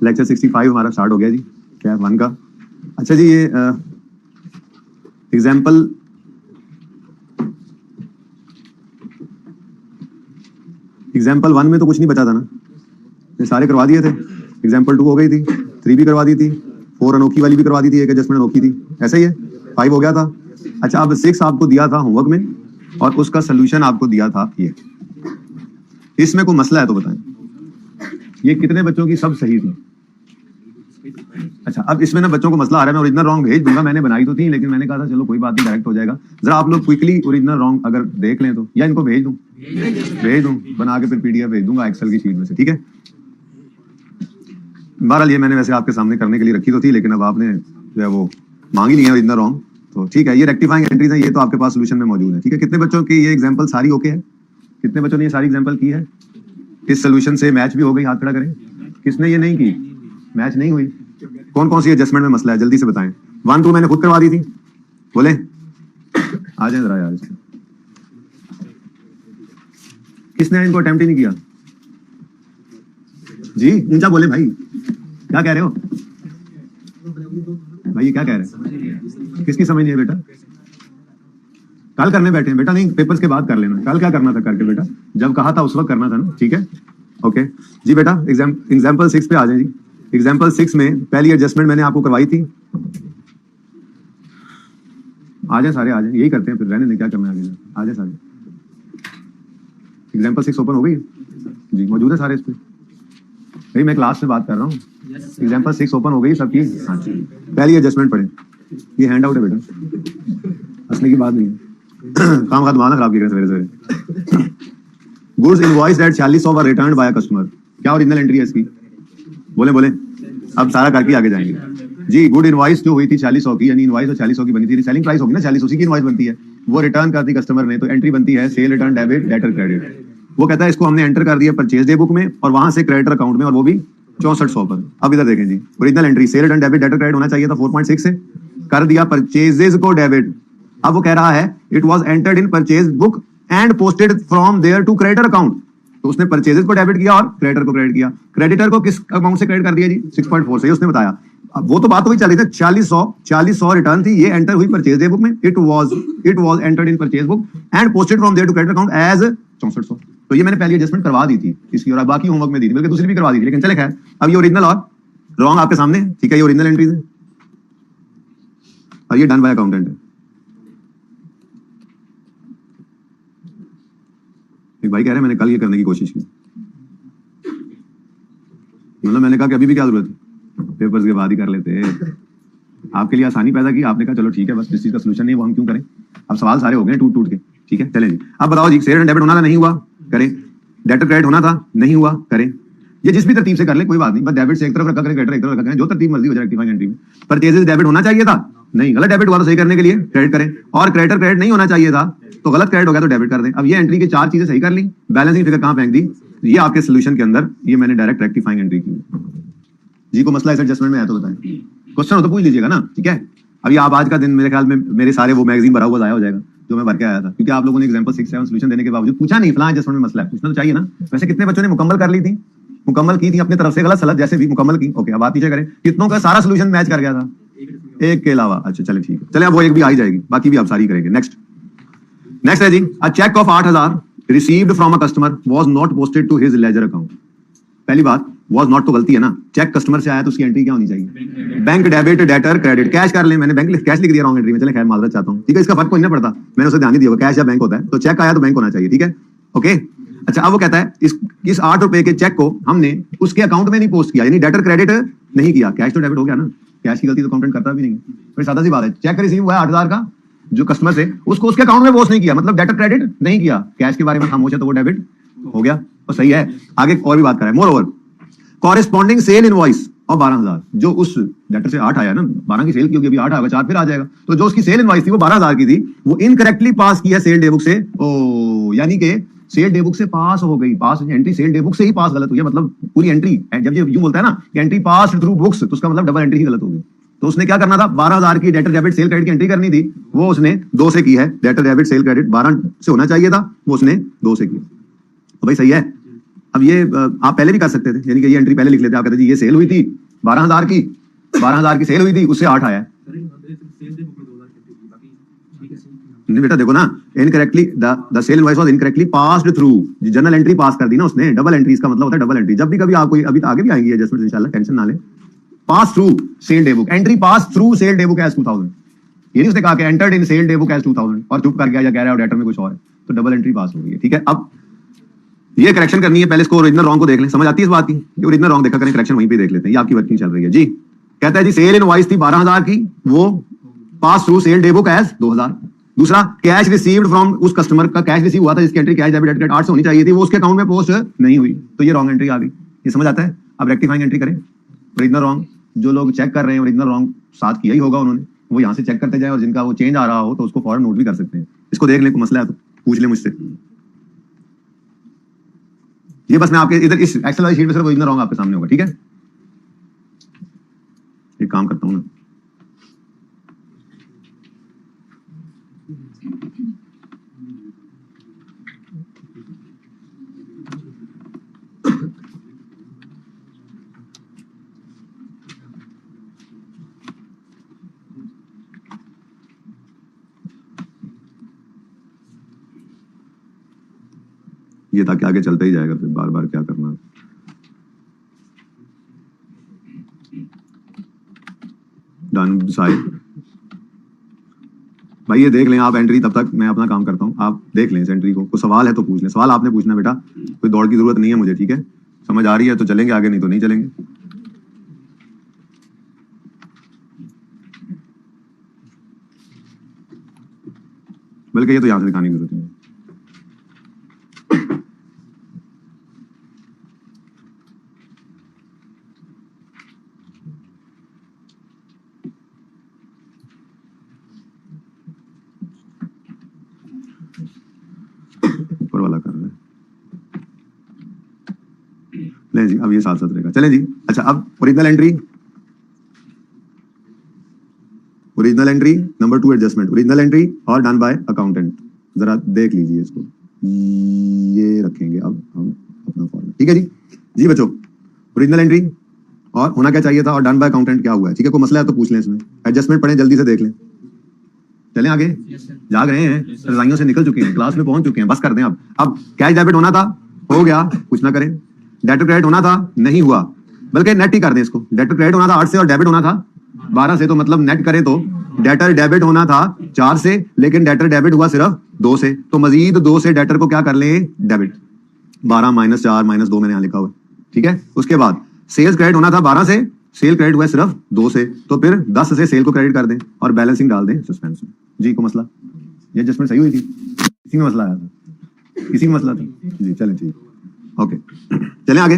Lecture 65 हमारा start हो गया जी, क्या 1 का। अच्छा जी, ये एग्जाम्पल 1 में तो कुछ नहीं बचा था ना, ये सारे करवा दिए थे। एग्जाम्पल 2 हो गई थी, 3 भी करवा दी थी, 4 अनोखी वाली भी करवा दी थी, एक एडजस्टमेंट अनोखी थी, ऐसा ही है, 5 हो गया था। अच्छा, अब 6 आपको दिया था होमवर्क में और उसका सोल्यूशन आपको दिया था ये। इसमें कोई मसला है तो बताएं, ये कितने बच्चों की सब सही थी? अच्छा, अब इसमें ना बच्चों को मसला आ रहा है, मैं ओरिजिनल रॉन्ग भेज दूंगा, मैंने बनाई तो थी लेकिन मैंने कहा था चलो कोई बात नहीं, डायरेक्ट हो जाएगा। जरा आप लोग क्विकली ओरिजिनल रॉन्ग अगर देख लें तो, या इनको भेज दूं बना के, फिर पीडीएफ भेज दूंगा एक्सेल की शीट में से, ठीक है। बहरहाल ये मैंने वैसे आपके सामने करने के लिए रखी तो थी, लेकिन अब आपने जो है वो मांग ही लिया ओरिजिनल रॉन्ग, तो ठीक है। ये रेक्टिफाइंग एंट्रीज है, ये तो आपके पास सोल्यूशन में मौजूद है, ठीक है। कितने बच्चों की ये एग्जाम्पल सारी ओके है? कितने बच्चों ने ये सारी एग्जाम्पल की है? इस सोल्यूशन से मैच भी हो गई? हाथ खड़ा करें। किसने ये नहीं की, मैच नहीं हुई? कौन कौन सी एडजस्टमेंट में मसला है, जल्दी से बताएं। 1 2 मैंने खुद करवा दी थी, बोले आ जाए जरा यार। किसने इनको अटेम्प्ट ही नहीं किया जी? ऊंचा बोले भाई, क्या कह रहे हो भाई, ये क्या कह रहे हैं? किसकी समझ नहीं है बेटा? कल करने बैठे हैं बेटा, नहीं पेपर्स के बाद कर लेना। कल क्या करना था करके बेटा, जब कहा था उस वक्त करना था ना, ठीक है ओके जी। बेटा एग्जाम्पल 6 पे आ जाए जी। एग्जाम्पल 6 में पहली एडजस्टमेंट मैंने आपको करवाई थी। आ जाए सारे, आ जाए, यही करते हैं फिर, रहने दें, क्या करना है आगे, आ जाए सारे। एग्जाम्पल 6 ओपन हो गई जी, मौजूद है सारे इस पे भाई, मैं क्लास से बात कर रहा हूँ। एग्जाम्पल 6 ओपन हो गई सबकी, पहली एडजस्टमेंट पढ़े, ये हैंड आउट है बेटा, हंसने की बात नहीं है। काम का दिमाग खराब किया सवेरे सवेरे। Goods invoice at 4600 were returned by customer, क्या ओरिजिनल एंट्री है इसकी? बोले अब सारा करके आगे जाएंगे जी। गुड इनवॉइस जो हुई थी 4600 की, यानी इनवॉइस 4600 की बनी थी, सेलिंग प्राइस होगी ना 4600 की इनवॉइस बनती है, वो रिटर्न करती कस्टमर ने, तो एंट्री बनती है cell return debit debtor credit. वो कहता है इसको हमने एंटर कर दिया परचेज डे बुक में और वहां से क्रेडिटर अकाउंट में, और वो भी 6400 पर। अब इधर देखें जी, original entry sale return debit debtor credit होना चाहिए था 4.6 से, कर दिया परचेजेस को डेबिट। अब वो कह रहा है it was entered in purchase book and posted from there to creditor account, तो उसने परचेजेस को डेबिट किया और क्रेडिटर को क्रेडिट किया। क्रेडिटर को किस अमाउंट से क्रेडिट कर दिया जी? 6.4 से, उसने बताया। अब वो तो बात वही चल रही थी, 4600 रिटर्न थी, ये एंटर हुई परचेज डे बुक में, it was entered in purchase book and posted from there to creditor account as 6400। तो ये मैंने पहली एडजस्टमेंट करवा दी थी इसकी, और बाकी होमवर्क में दी थी, बल्कि दूसरी भी करवा दी थी, लेकिन चले खैर। अब ये ओरिजिनल और रॉन्ग आपके सामने, ठीक है, ये ओरिजिनल एंट्रीज है और ये डन बाय अकाउंटेंट है। एक भाई कह रहे हैं मैंने कल ये करने की कोशिश की, मतलब मैंने कहा कि अभी भी क्या जरूरत है, पेपर्स के बाद ही कर लेते। आपके लिए आसानी पैदा की, आपने कहा चलो ठीक है, बस जिस चीज का सोल्यूशन नहीं वो हम क्यों करें। अब सवाल सारे हो गए टूट के, ठीक है चलें जी। अब बताओ जी, सेल डेबिट होना था, नहीं हुआ, करें। डेटर क्रेडिट होना था, नहीं हुआ, करें। ये जिस भी तरतीब से कर ले कोई बात नहीं, बस डेबिट से एक तरफ रखा करें, क्रेडिट एक तरफ रखा करें, जो तरतीब मर्जी हो जाए रेक्टिफाइंग एंट्री में। परचेजेस डेबिट होना चाहिए था, नहीं, गलत डेबिट हुआ तो सही करने के लिए क्रेडिट करें, और क्रेडिटर क्रेडिट नहीं होना चाहिए था तो गलत क्रेडिट हो गया तो डेबिट कर दें। अब ये एंट्री की 4 चीजें सही कर ली, बैलेंसिंग फिगर कहां फेंक दी? ये आपके सोल्यूशन के अंदर, ये मैंने डायरेक्ट रेक्टिफाइंग एंट्री की जी। को मसला इस एडजस्टमेंट में है तो बताएं, क्वेश्चन हो तो पूछ लीजिएगा ना, ठीक है। अभी आप आज का दिन मेरे ख्याल में मेरे सारे वो मैगजीन भरा हुआ जाया हो जाएगा जो मैं भर के आया था, क्योंकि आप लोगों ने एग्जांपल 6 7 सोल्यूशन देने के बावजूद पूछा नहीं फलां एडजस्टमेंट में मसला है, पूछना तो चाहिए ना। वैसे कितने बच्चों ने मुकम्मल कर ली थी? मुकम्मल की थी अपने तरफ से, गलत सलत जैसे भी मुकम्मल की, ओके। अब आप पीछे करें, कितनों का सारा सोल्यूशन मैच कर गया था? एक के अलावा, अच्छा चले ठीक है, चले अब वो एक भी आ ही जाएगी, बाकी भी आप सारी करेंगे। नेक्स्ट है जी, a cheque of 8000 received from a customer was not posted to his ledger account. पहली बात, वाज नॉट तो गलती है ना, चेक कस्टमर से आया तो उसकी एंट्री क्या होनी चाहिए? Bank debit debtor credit. Cash कर ले, मैंने बैंक कैश लिख दिया रॉन्ग एंट्री में, चले खैर माजरत चाहता हूं, ठीक है, इसका फर्क कोई नहीं पड़ता, मैंने उसे ध्यान नहीं दिया, कैश या बैंक होता है, तो चेक आया तो बैंक होना चाहिए, ठीक है ओके। अच्छा, अब वो कहता है इस 8 रुपए के चेक को हमने उसके अकाउंट में नहीं पोस्ट किया, यानी डेटर क्रेडिट नहीं किया, कैश तो डेबिट हो गया ना, कैश की गलती तो अकाउंटेंट करता भी नहीं है। फिर सादा सी बात है, चेक रिसीव हुआ है 8000 का जो कस्टमर से, उसको उसके अकाउंट में पोस्ट नहीं किया, मतलब डेटर क्रेडिट नहीं किया, कैश के बारे में खामोश है तो वो डेबिट हो गया, तो सही है। आगे और भी बात करें, moreover corresponding sale invoice और 12000, जो उस डेटर से 8 आया ना, 12 की सेल की होगी, अभी 8 आएगा, 4 फिर आ जाएगा, तो जो उसकी सेल इनवॉइस थी वो 12000 की थी, वो इनकरेक्टली पास की है सेल डे बुक से, ओ यानी कि सेल डे बुक से पास हो गई, पास एंट्री सेल डे बुक से ही पास गलत हुई है, मतलब पूरी एंट्री, जब ये यूं बोलता है ना कि एंट्री पास थ्रू बुक्स, तो उसका मतलब डबल एंट्री ही गलत होगी। तो उसने क्या करना था, 12000 की डेटर डेबिट सेल क्रेडिट की एंट्री करनी थी, वो उसने 2 से की है। डेटर डेबिट सेल क्रेडिट 12 से होना चाहिए था, वो उसने 2 से किया, तो भाई सही है, अब ये आप पहले भी कर सकते थे, यानी कि ये एंट्री पहले लिख लेते, आप कहते जी ये सेल हुई थी 12,000 की, 12,000 की सेल हुई थी, उससे 8 आया है। नहीं बेटा देखो ना, incorrectly the sale invoice was incorrectly passed through, journal entry pass कर दी ना उसने, डबल एंट्री इसका मतलब होता है डबल एंट्री। जब भी कभी आप कोई, अभी आगे भी आएंगी एडजस्टमेंट इंशाल्लाह, टेंशन ना ले। Pass through sale day book, entry pass through sale day book as 2000, ये नहीं उसने कहा कि entered in sale day book as 2000 और चुप कर गया या कह रहा है डेटर में कुछ और है, तो डबल एंट्री पास हो गई है। ठीक है, अब ये करेक्शन करनी है, पहले इसको ओरिजिनल रॉन्ग को देख लें, समझ आती है इस बात की, ओरिजिनल रॉन्ग देखा करें, करेक्शन वहीं पे देख लेते हैं, ये आपकी वर्किंग चल रही है जी। कहता है जी सेल इनवॉइस थी 12,000 की, वो pass through sale day book as 2000। दूसरा, कैश रिसीव्ड फ्रॉम, उस कस्टमर का कैश रिसीव हुआ था जिसकी एंट्री कैश डेबिट क्रेडिट 8 से होनी चाहिए थी, वो उसके अकाउंट में पोस्ट नहीं हुई, तो ये रॉन्ग एंट्री आ गई। ये समझ आता है? अब रेक्टिफाइंग एंट्री करें, ओरिजिनल रॉन्ग, जो लोग चेक कर रहे हैं ओरिजिनल रॉन्ग साथ किया ही होगा उन्होंने, वो यहाँ से चेक करते जाए, और जिनका वो चेंज आ रहा हो तो उसको फौरन नोट भी कर सकते हैं। इसको देख ले, कोई मसला है तो पूछ ले मुझसे। ये बस मैं आपके इधर इस एक्सेल वाली शीट में सिर्फ ओरिजिनल रॉन्ग आपके सामने होगा। ठीक है, एक काम करता हूँ ना, ये ताकि आगे चलता ही जाएगा, फिर बार बार क्या करना। डन साइड भाई, ये देख लें आप एंट्री, तब तक मैं अपना काम करता हूँ, आप देख लें इस एंट्री को। कोई सवाल है तो पूछ लें, सवाल आपने पूछना बेटा, कोई दौड़ की जरूरत नहीं है मुझे। ठीक है, समझ आ रही है तो चलेंगे आगे, नहीं तो नहीं चलेंगे। बल्कि ये तो यहां से दिखाने की जरूरत नहीं है। ऊपर वाला कर रहा है, ले जी, अब ये साथ साथ रहेगा, चलें जी। अच्छा, अब original entry, original entry number 2 adjustment, original entry और डन बाय अकाउंटेंट, जरा देख लीजिए इसको, ये रखेंगे अब हम अपना फॉर्मेट। ठीक है जी, जी बच्चों, ओरिजिनल एंट्री और होना क्या चाहिए था, और डन बाय अकाउंटेंट क्या हुआ है। ठीक है, कोई मसला है तो पूछ लें, इसमें एडजस्टमेंट पढ़ें, जल्दी से देख लें। चलें आगे, जाग रहे हैं, रजाइयों से निकल चुके हैं, क्लास में पहुंच चुके हैं, बस कर दें। अब कैश डेबिट होना था, हो गया, कुछ ना करें। डेटर क्रेडिट होना था, नहीं हुआ, बल्कि नेट ही कर दें इसको। डेटर क्रेडिट होना था 8 से और डेबिट होना था 12 से, तो मतलब नेट करें तो डेटर डेबिट होना था 4 से, लेकिन डेटर डेबिट हुआ सिर्फ 2 से, तो मजीद 2 से डेटर को क्या कर लें, डेबिट। 12 - 4 - 2 मैंने यहाँ लिखा हुआ। ठीक है, उसके बाद सेल्स क्रेडिट होना था 12 से, सेल क्रेडिट हुआ सिर्फ 2 से, तो फिर 10 से सेल को क्रेडिट कर दें और बैलेंसिंग डाल दें सस्पेंस में। जी, को मसला, ये एडजस्टमेंट सही हुई थी, इसी में मसला आया था, इसी में मसला था जी। चलें ठीक, ओके, चलें आगे,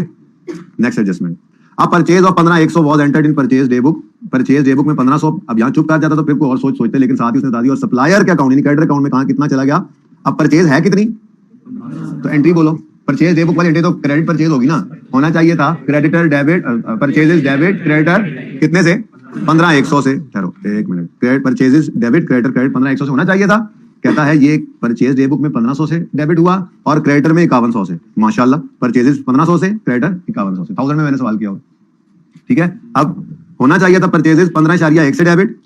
नेक्स्ट एडजस्टमेंट। अब purchase of 15,100 was entered in purchase day book, purchase day book में 1500, अब यहाँ चुप कर जाता तो फिर कोई और सोचते, लेकिन साथ ही उसने बता दी। और सप्लायर के अकाउंट यानी क्रेडिटर अकाउंट में कहाँ कितना चला गया। अब परचेज है कितनी, तो एंट्री बोलो, परचेज डे बुक वाली एंट्री तो क्रेडिट परचेज होगी ना, होना चाहिए था creditor debit, purchases debit creditor कितने से, 15,100 से। ठहरो एक minute, credit purchases debit creditor credit 15,100 से होना चाहिए था। कहता है ये परचेज डे बुक में 1500 से डेबिट हुआ और क्रेडिटर में 5100 से। माशाल्लाह, परचेजेस 1500 से, क्रेडिटर 5100 से, 1000 में मैंने सवाल किया हुआ। ठीक है, अब होना चाहिए था परचेजेस 15.1 से डेबिट,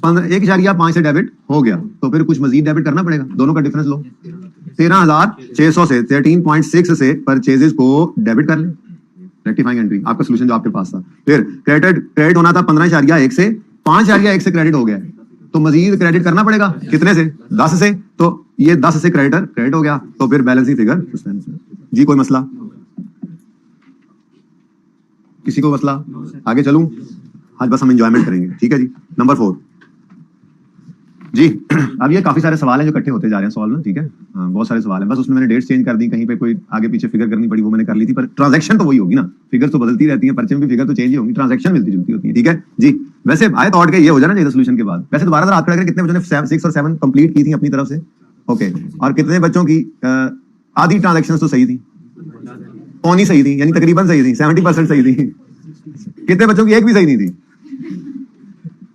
1.5 से डेबिट हो गया, तो फिर कुछ मजीद डेबिट करना पड़ेगा, दोनों का डिफरेंस लो। 13,600 से 13.6 से परचेजेस को डेबिट कर ले, रेक्टिफाइंग एंट्री, आपका सोल्यूशन जो आपके पास था। फिर क्रेडिट होना था 15.1 से, 5.1 से क्रेडिट हो गया, तो मजीद क्रेडिट करना पड़ेगा, कितने से, 10 से, तो ये 10 से क्रेडिटर क्रेडिट हो गया, तो फिर बैलेंसिंग फिगर सस्पेंस में। जी, कोई मसला, किसी को मसला, आगे चलूं, आज बस हम एंजॉयमेंट करेंगे। ठीक है जी, नंबर 4 जी। अब ये काफी सारे सवाल हैं जो इकट्ठे होते जा रहे हैं सॉल्व ना। ठीक है, बहुत सारे सवाल हैं, बस उसमें मैंने डेट्स चेंज कर दी, कहीं पे कोई आगे पीछे फिगर करनी पड़ी, वो मैंने कर ली थी, पर ट्रांजैक्शन तो वही होगी ना, फिगर तो बदलती रहती है, पर्चे में भी फिगर तो चेंज ही होगी, ट्रांजैक्शन मिलती जुलती होती है। ठीक है जी, वैसे आए थॉट के ये हो जाना चाहिए सोल्यूशन के बाद। वैसे दोबारा हाथ खड़ा कितने बच्चों ने 6 और 7 कंप्लीट की थी अपनी तरफ से, ओके, और कितने बच्चों की आधी ट्रांजैक्शन तो सही थी, पौनी सही थी, यानी तकरीबन सही थी, 70% सही थी, कितने बच्चों की एक भी सही नहीं थी।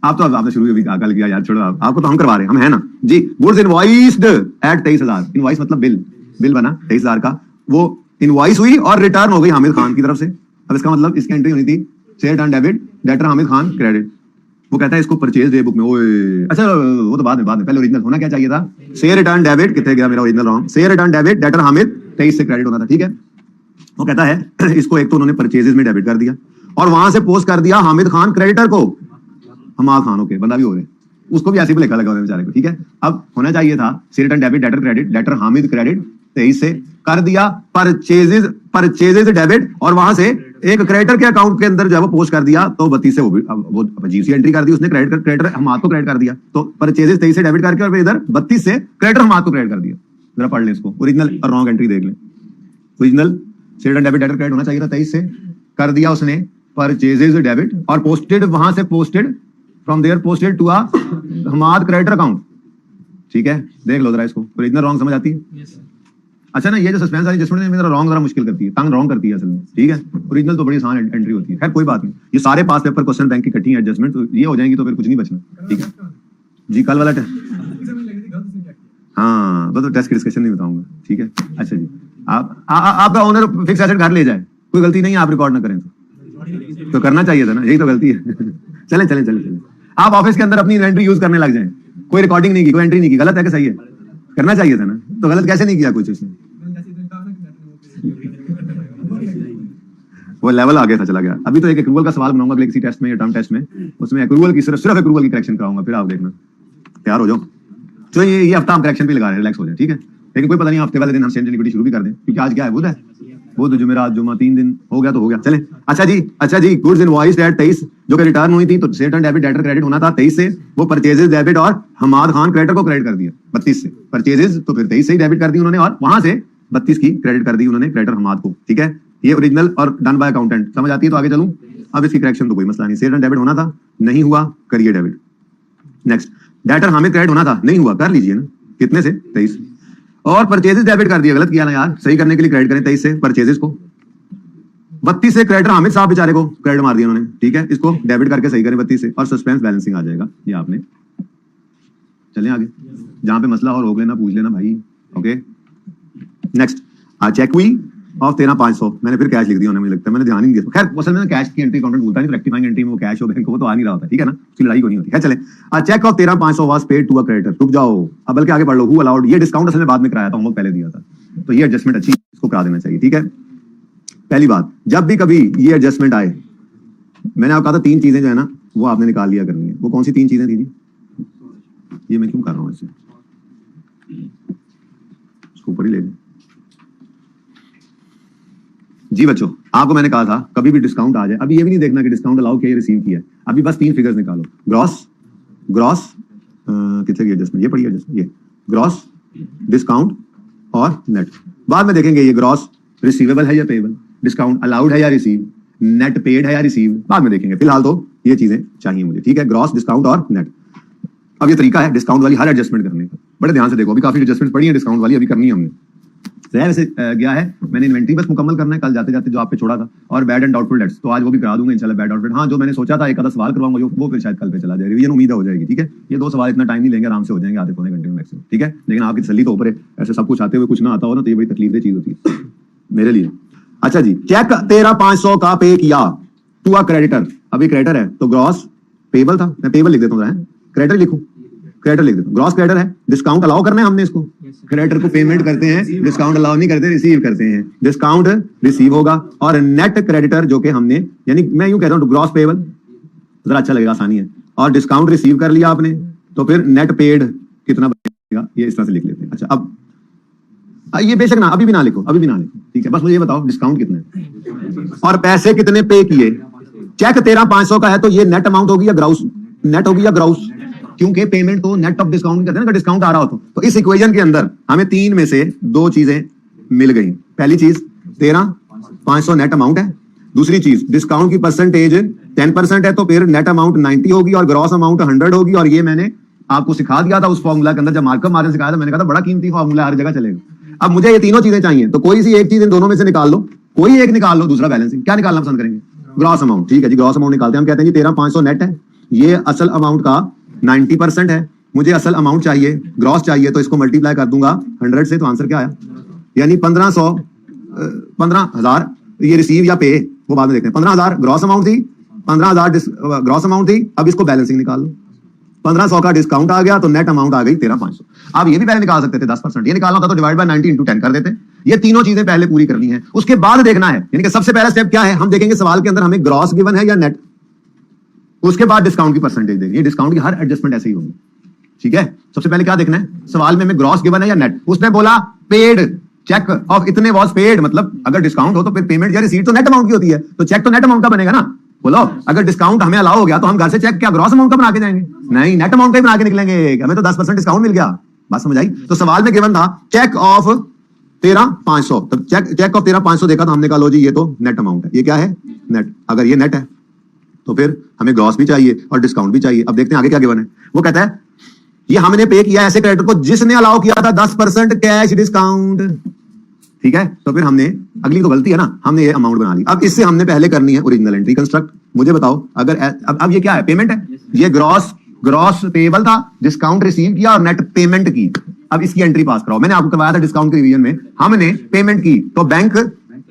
आप तो आपने शुरू भी कल किया यार, छोड़ो, आपको तो हम करवा रहे हैं, हम है ना जी। गुड्स इनवॉइस्ड एट 23,000, इनवॉइस मतलब बिल बना 23,000 का, वो इनवॉइस हुई और रिटर्न हो गई हामिद खान की तरफ से। अब इसका मतलब इसकी एंट्री होनी थी share return debit, debtor Hamid Khan credit. वो कहता है इसको परचेज डे बुक में, ओए अच्छा वो तो बाद में पहले ओरिजिनल होना क्या चाहिए था, शेयर रिटर्न डेबिट, कितने गया मेरा original wrong, share return debit debtor Hamid 23 से क्रेडिट होना था, ठीक है। वो कहता है इसको एक तो उन्होंने परचेजेस में डेबिट कर दिया और वहां से पोस्ट कर दिया हामिद खान क्रेडिटर को, हमाद खान, ओके बंदा भी हो गए, उसको भी ऐसे भी लिखा लगा हुआ बेचारे को, ठीक है। अब होना चाहिए था share return debit debtor credit, debtor Hamid credit 23 से कर दिया परचेजेस डेबिट और वहां से एक क्रेडिटर के अकाउंट के अंदर जब वो पोस्ट कर दिया तो 32 से वो अजीब सी एंट्री कर दी उसने, क्रेडिटर हमाद को क्रेडिट कर दिया, तो परचेजेस 23 से डेबिट करके और इधर 32 से क्रेडिटर हमाद को क्रेडिट कर दिया। जरा पढ़ लें इसको, ओरिजिनल और रॉन्ग एंट्री देख लें। Original share return debit debtor credit होना चाहिए था 23 से, कर दिया उसने परचेजेस डेबिट और पोस्टेड वहां से posted from there posted to आ हमाद क्रेडिटर अकाउंट, ठीक है। देख लो जरा इसको, ओरिजिनल रॉन्ग समझ आती है। अच्छा ना, ये जो सस्पेंस वाली एडजस्टमेंट है मेरा रॉन्ग जरा मुश्किल करती है, तंग रॉन्ग करती है असल में, ठीक है। ओरिजिनल तो बड़ी आसान एंट्री होती है, खैर कोई बात नहीं, ये सारे पास पेपर क्वेश्चन बैंक की इकट्ठी है एडजस्टमेंट, तो ये हो जाएंगी तो फिर कुछ नहीं बचना, ठीक है जी। कल वाला हाँ तो टेस्ट की डिस्कशन नहीं बताऊंगा, ठीक है। अच्छा जी, आपका ओनर फिक्स एसेट घर ले जाए, कोई गलती नहीं है, आप रिकॉर्ड ना करें तो करना चाहिए था ना, यही तो गलती है। चले चले चले चले, आप ऑफिस के अंदर अपनी इन्वेंट्री यूज करने लग जाए, कोई रिकॉर्डिंग नहीं की, कोई एंट्री नहीं की, गलत है कि सही है, करना चाहिए था ना, तो गलत कैसे नहीं किया कुछ उसने, वो लेवल आगे था चला गया। अभी तो एक एक्रूवल का सवाल बनाऊंगा किसी टेस्ट में या टर्म टेस्ट में, उसमें एक्रूवल की सिर्फ एक्रूवल की करेक्शन कराऊंगा, फिर आप देखना, तैयार हो जाओ। तो ये हफ्ता हम करेक्शन पे लगा रहे हैं, रिलैक्स हो जाए, ठीक है। लेकिन कोई पता नहीं हफ्ते वाले दिन हम सेम इक्विटी शुरू भी कर दें, क्योंकि आज क्या है, बुध है, बुध जुमेरात जुमा 3 दिन हो गया तो हो गया, चले। अच्छा जी, गुड्स इनवॉइस डेट 23 जो कि रिटर्न हुई थी, तो share return debit debtor credit होना था 23 से, वो परचेजेस डेबिट और हमाद खान क्रेडिटर को क्रेडिट कर दिया 32 से, परचेजेस तो फिर 23 से ही डेबिट कर दी उन्होंने और वहां से 32 की क्रेडिट कर दी उन्होंने क्रेडिटर हमाद को, ठीक है। ये ओरिजिनल और डन बाय अकाउंटेंट समझ आती है, तो आगे चलूं। अब इसकी करेक्शन तो कोई मसला नहीं, शेयर रिटर्न डेबिट होना था, नहीं हुआ, करिए debit. Next, debtor Hamid credit होना था, नहीं हुआ, कर लीजिए ना, कितने से 23, और परचेजेस डेबिट कर दिया, गलत किया ना यार, सही करने के लिए क्रेडिट करें 23 से परचेजेस को, 32 से क्रेडिटर हामिद साहब बेचारे को क्रेडिट मार दिया उन्होंने, ठीक है। इसको डेबिट करके सही करें 32 से और सस्पेंस बैलेंसिंग आ जाएगा ये आपने। चलें आगे, जहां पे मसला और रोक लेना, पूछ लेना भाई, ओके। नेक्स्ट, चेक हुई ऑफ 13,500, मैंने फिर कैश लिख दिया उन्होंने, मुझे लगता है मैंने ध्यान ही नहीं दिया, खैर असल में कैश की एंट्री अकाउंटेंट बोलता नहीं, रेक्टिफाइंग एंट्री में वो कैश हो बैंक को तो आ नहीं रहा होता, ठीक है ना, उसकी लड़ाई को नहीं होती है। चले, check of 13,500 was paid to a creditor, रुक जाओ अब बल्कि आगे बढ़ लो, हु अलाउड, ये डिस्काउंट असल में बाद में कराया था, होमवर्क पहले दिया था, तो ये एडजस्टमेंट अच्छी इसको करा देना चाहिए, ठीक है। पहली बात, जब भी कभी ये एडजस्टमेंट आए, मैंने आपको कहा था 3 चीजें जो है ना वो आपने निकाल लिया करनी है, वो कौन सी 3 चीजें थी जी, ये मैं क्यों कर रहा हूँ, इससे इसको ऊपर ही ले लें जी बच्चों। आपको मैंने कहा था कभी भी डिस्काउंट आ जाए, अभी ये भी नहीं देखना कि डिस्काउंट अलाउ किया रिसीव किया है, अभी बस 3 फिगर्स निकालो, ग्रॉस कितने की एडजस्टमेंट, ये पढ़िए एडजस्टमेंट, ये ग्रॉस, डिस्काउंट और नेट, बाद में देखेंगे ये ग्रॉस रिसीवेबल है या पेएबल, डिस्काउंट अलाउड है या रिसीव, नेट पेड है या रिसीव, बाद में देखेंगे, फिलहाल तो ये चीजें चाहिए मुझे, ठीक है, ग्रॉस, डिस्काउंट और नेट। अब ये तरीका है डिस्काउंट वाली हर एडजस्टमेंट करने का, बड़े ध्यान से देखो, अभी काफी एडजस्टमेंट पड़ी है डिस्काउंट वाली, अभी करनी है हमने। वैसे गया है, मैंने इन्वेंटरी बस मुकम्मल करना है कल जाते जाते जो आप पे छोड़ा था, और बैड एंड डाउटफुल डेट्स तो आज वो भी करा दूंगा इंशाल्लाह, बैड डाउटफुल, हाँ जो मैंने सोचा था एक आधा सवाल करवाऊंगा वो फिर शायद कल पे चला जाएगा, रिवीजन उम्मीद हो जाएगी, ठीक है। ये 2 सवाल इतना टाइम नहीं लेंगे, आराम से हो जाएंगे आधे पौने घंटे में मैक्सिमम, ठीक है। लेकिन आपकी तसल्ली तो ऊपर है, ऐसे सब कुछ आते हुए कुछ ना आता हो ना तो ये बड़ी तकलीफदेह चीज होती है मेरे लिए। अच्छा जी, चेक 13,500 का पे किया टू अ क्रेडिटर, अभी क्रेडिटर है तो ग्रॉस पेबल था, मैं पेबल लिख देता हूँ, क्रेडिटर लिखूं, क्रेडिटर लिख देता हूँ, ग्रॉस क्रेडिटर है, डिस्काउंट अलाउ करना है हमने इसको, क्रेडिटर को पेमेंट करते हैं, डिस्काउंट अलाउ नहीं करते, रिसीव करते हैं, डिस्काउंट रिसीव होगा, और नेट क्रेडिटर जो कि हमने, यानी मैं यूं कहता हूँ ग्रॉस पेबल, जरा अच्छा लगेगा, आसानी है, और डिस्काउंट रिसीव कर लिया आपने तो फिर नेट पेड कितना बनेगा, ये इस तरह से लिख लेते हैं। अच्छा अब ये बेशक ना अभी भी ना लिखो, ठीक है, बस मुझे ये बताओ डिस्काउंट कितना है और पैसे कितने पे किए। चेक 13,500 का है तो ये नेट अमाउंट होगी या ग्राउस, नेट होगी या ग्राउस, क्योंकि पेमेंट तो नेट ऑफ डिस्काउंट कहते हैं ना, डिस्काउंट आ रहा हो तो इस इक्वेशन के अंदर हमें 3 में से 2 चीजें मिल गई। पहली चीज 13,500 नेट अमाउंट है, दूसरी चीज डिस्काउंट की परसेंटेज 10% है, तो फिर नेट अमाउंट 90 होगी और ग्रॉस अमाउंट 100 होगी, और ये मैंने आपको सिखा दिया था उस फॉर्मूला के अंदर, जब मार्कअप मार्जिन सिखाया था मैंने कहा था बड़ा कीमती फॉर्मूला, हर जगह चलेगा। अब मुझे ये तीनों चीजें चाहिए, तो कोई सी एक चीज इन दोनों में से निकाल लो, कोई एक निकाल लो, दूसरा बैलेंसिंग, क्या निकालना पसंद करेंगे, ग्रॉस अमाउंट, ठीक है जी, ग्रॉस अमाउंट निकालते हैं, हम कहते हैं जी 13,500 नेट है, ये असल अमाउंट का 90% है, मुझे असल अमाउंट चाहिए, ग्रॉस चाहिए, तो इसको मल्टीप्लाई कर दूंगा 100 से, तो आंसर क्या आया, यानी 1500 15,000 ये रिसीव या पे, वो बाद में देखते हैं। 15,000 ग्रॉस अमाउंट थी, 15,000 ग्रॉस अमाउंट थी। अब इसको बैलेंसिंग निकाल लो, 1500 का डिस्काउंट आ गया तो नेट अमाउंट आ गई 13,500। आप ये भी पहले निकाल सकते थे 10%, ये निकालना होता तो डिवाइड बाय 90 × 10 कर देते। ये तीनों चीजें पहले पूरी करनी है, उसके बाद देखना है। यानी कि सबसे पहला स्टेप क्या है, हम देखेंगे सवाल के अंदर हमें ग्रॉस गिवन है या नेट, उसके बाद डिस्काउंट की परसेंटेज देंगे। डिस्काउंट की हर एडजस्टमेंट ऐसे ही होगी, ठीक है। सबसे पहले क्या देखना है, सवाल में हमें ग्रॉस गिवन है या नेट। उसने बोला पेड, चेक ऑफ इतने वॉज पेड, मतलब अगर डिस्काउंट हो तो फिर पेमेंट या रिसीट तो नेट अमाउंट की होती है, तो चेक तो नेट अमाउंट का बनेगा ना। बोलो अगर डिस्काउंट हमें अलाउ हो गया तो हम घर से चेक क्या ग्रॉस अमाउंट का बना के जाएंगे? नहीं, नेट अमाउंट का ही बना के निकलेंगे, हमें तो 10% डिस्काउंट मिल गया। बात समझ आई? तो सवाल में गिवन था चेक ऑफ 13,500, तब चेक ऑफ 13,500 देखा तो हमने कहा लो जी ये तो नेट अमाउंट है, ये क्या है? नेट। अगर ये नेट है तो फिर हमें ग्रॉस भी चाहिए और डिस्काउंट भी चाहिए। अब देखते हैं आगे क्या गिवन है। वो कहता है ये हमने पे किया ऐसे क्रेडिटर को जिसने अलाउ किया था 10% कैश डिस्काउंट, ठीक है। तो फिर हमने, अगली तो गलती है ना, हमने ये अमाउंट बना ली। अब इससे हमने पहले करनी है ओरिजिनल एंट्री कंस्ट्रक्ट। मुझे बताओ अगर अब ये क्या है? पेमेंट है, ये ग्रॉस पेबल था, डिस्काउंट रिसीव किया और नेट पेमेंट की। अब इसकी एंट्री पास कराओ। मैंने आपको करवाया था डिस्काउंट के रिवीजन में, हमने पेमेंट की तो बैंक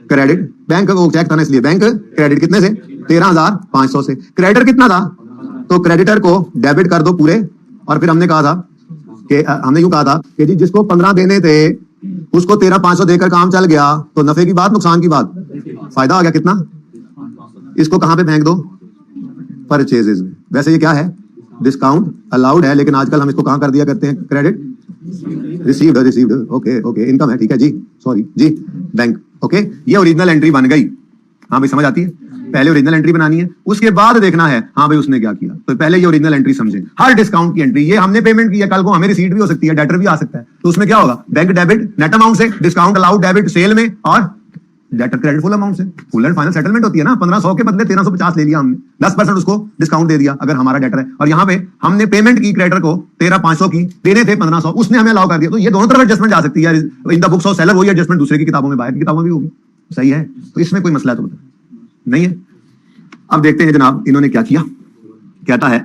क्रेडिट, बैंक को चेक था ना इसलिए बैंक क्रेडिट कितने से? 13,500 से। क्रेडिटर कितना था? तो क्रेडिटर को डेबिट कर दो पूरे। और फिर हमने कहा था कि हमने यूं कहा था कि जी जिसको 15 देने थे उसको 13,500 देकर काम चल गया, तो नफे की बात नुकसान की बात? फायदा हो गया कितना? इसको कहां पे फेंक दो? परचेजेस में। वैसे ये क्या है? डिस्काउंट अलाउड है, लेकिन आजकल हम इसको कहां कर दिया करते हैं? Credit received. ओके इनकम है, ठीक है जी, सॉरी जी, बैंक। ओके ये ओरिजिनल एंट्री बन गई। हाँ भाई समझ आती है? पहले ओरिजिनल एंट्री बनानी है, उसके बाद देखना है हाँ भाई उसने क्या किया। तो पहले ये ओरिजिनल एंट्री समझे। हर डिस्काउंट की एंट्री, ये हमने पेमेंट किया, कल को हमें रिसीट भी हो सकती है, डेटर भी आ सकता है, तो उसमें क्या होगा? बैंक डेबिट नेट अमाउंट से, डिस्काउंट अलाउड डेबिट सेल में, और डेटर क्रेडिट फुल अमाउंट से। फुल एंड फाइनल सेटलमेंट होती है ना। 1500 के बदले 1350 ले लिया हमने, 10% उसको डिस्काउंट दे दिया अगर हमारा डेटर है। और यहाँ पे हमने पेमेंट की क्रेडिटर को 13,500 की, देने थे 1500, उसने हमें अलाउ कर दिया। तो ये दोनों तरफ एडजस्टमेंट जा सकती है in the books of seller. वही एडजस्टमेंट दूसरे की किताबों में, बाहर की किताबों में भी होगी। सही है? तो इसमें कोई मसला तो नहीं है। अब देखते हैं जनाब इन्होंने क्या किया। कहता है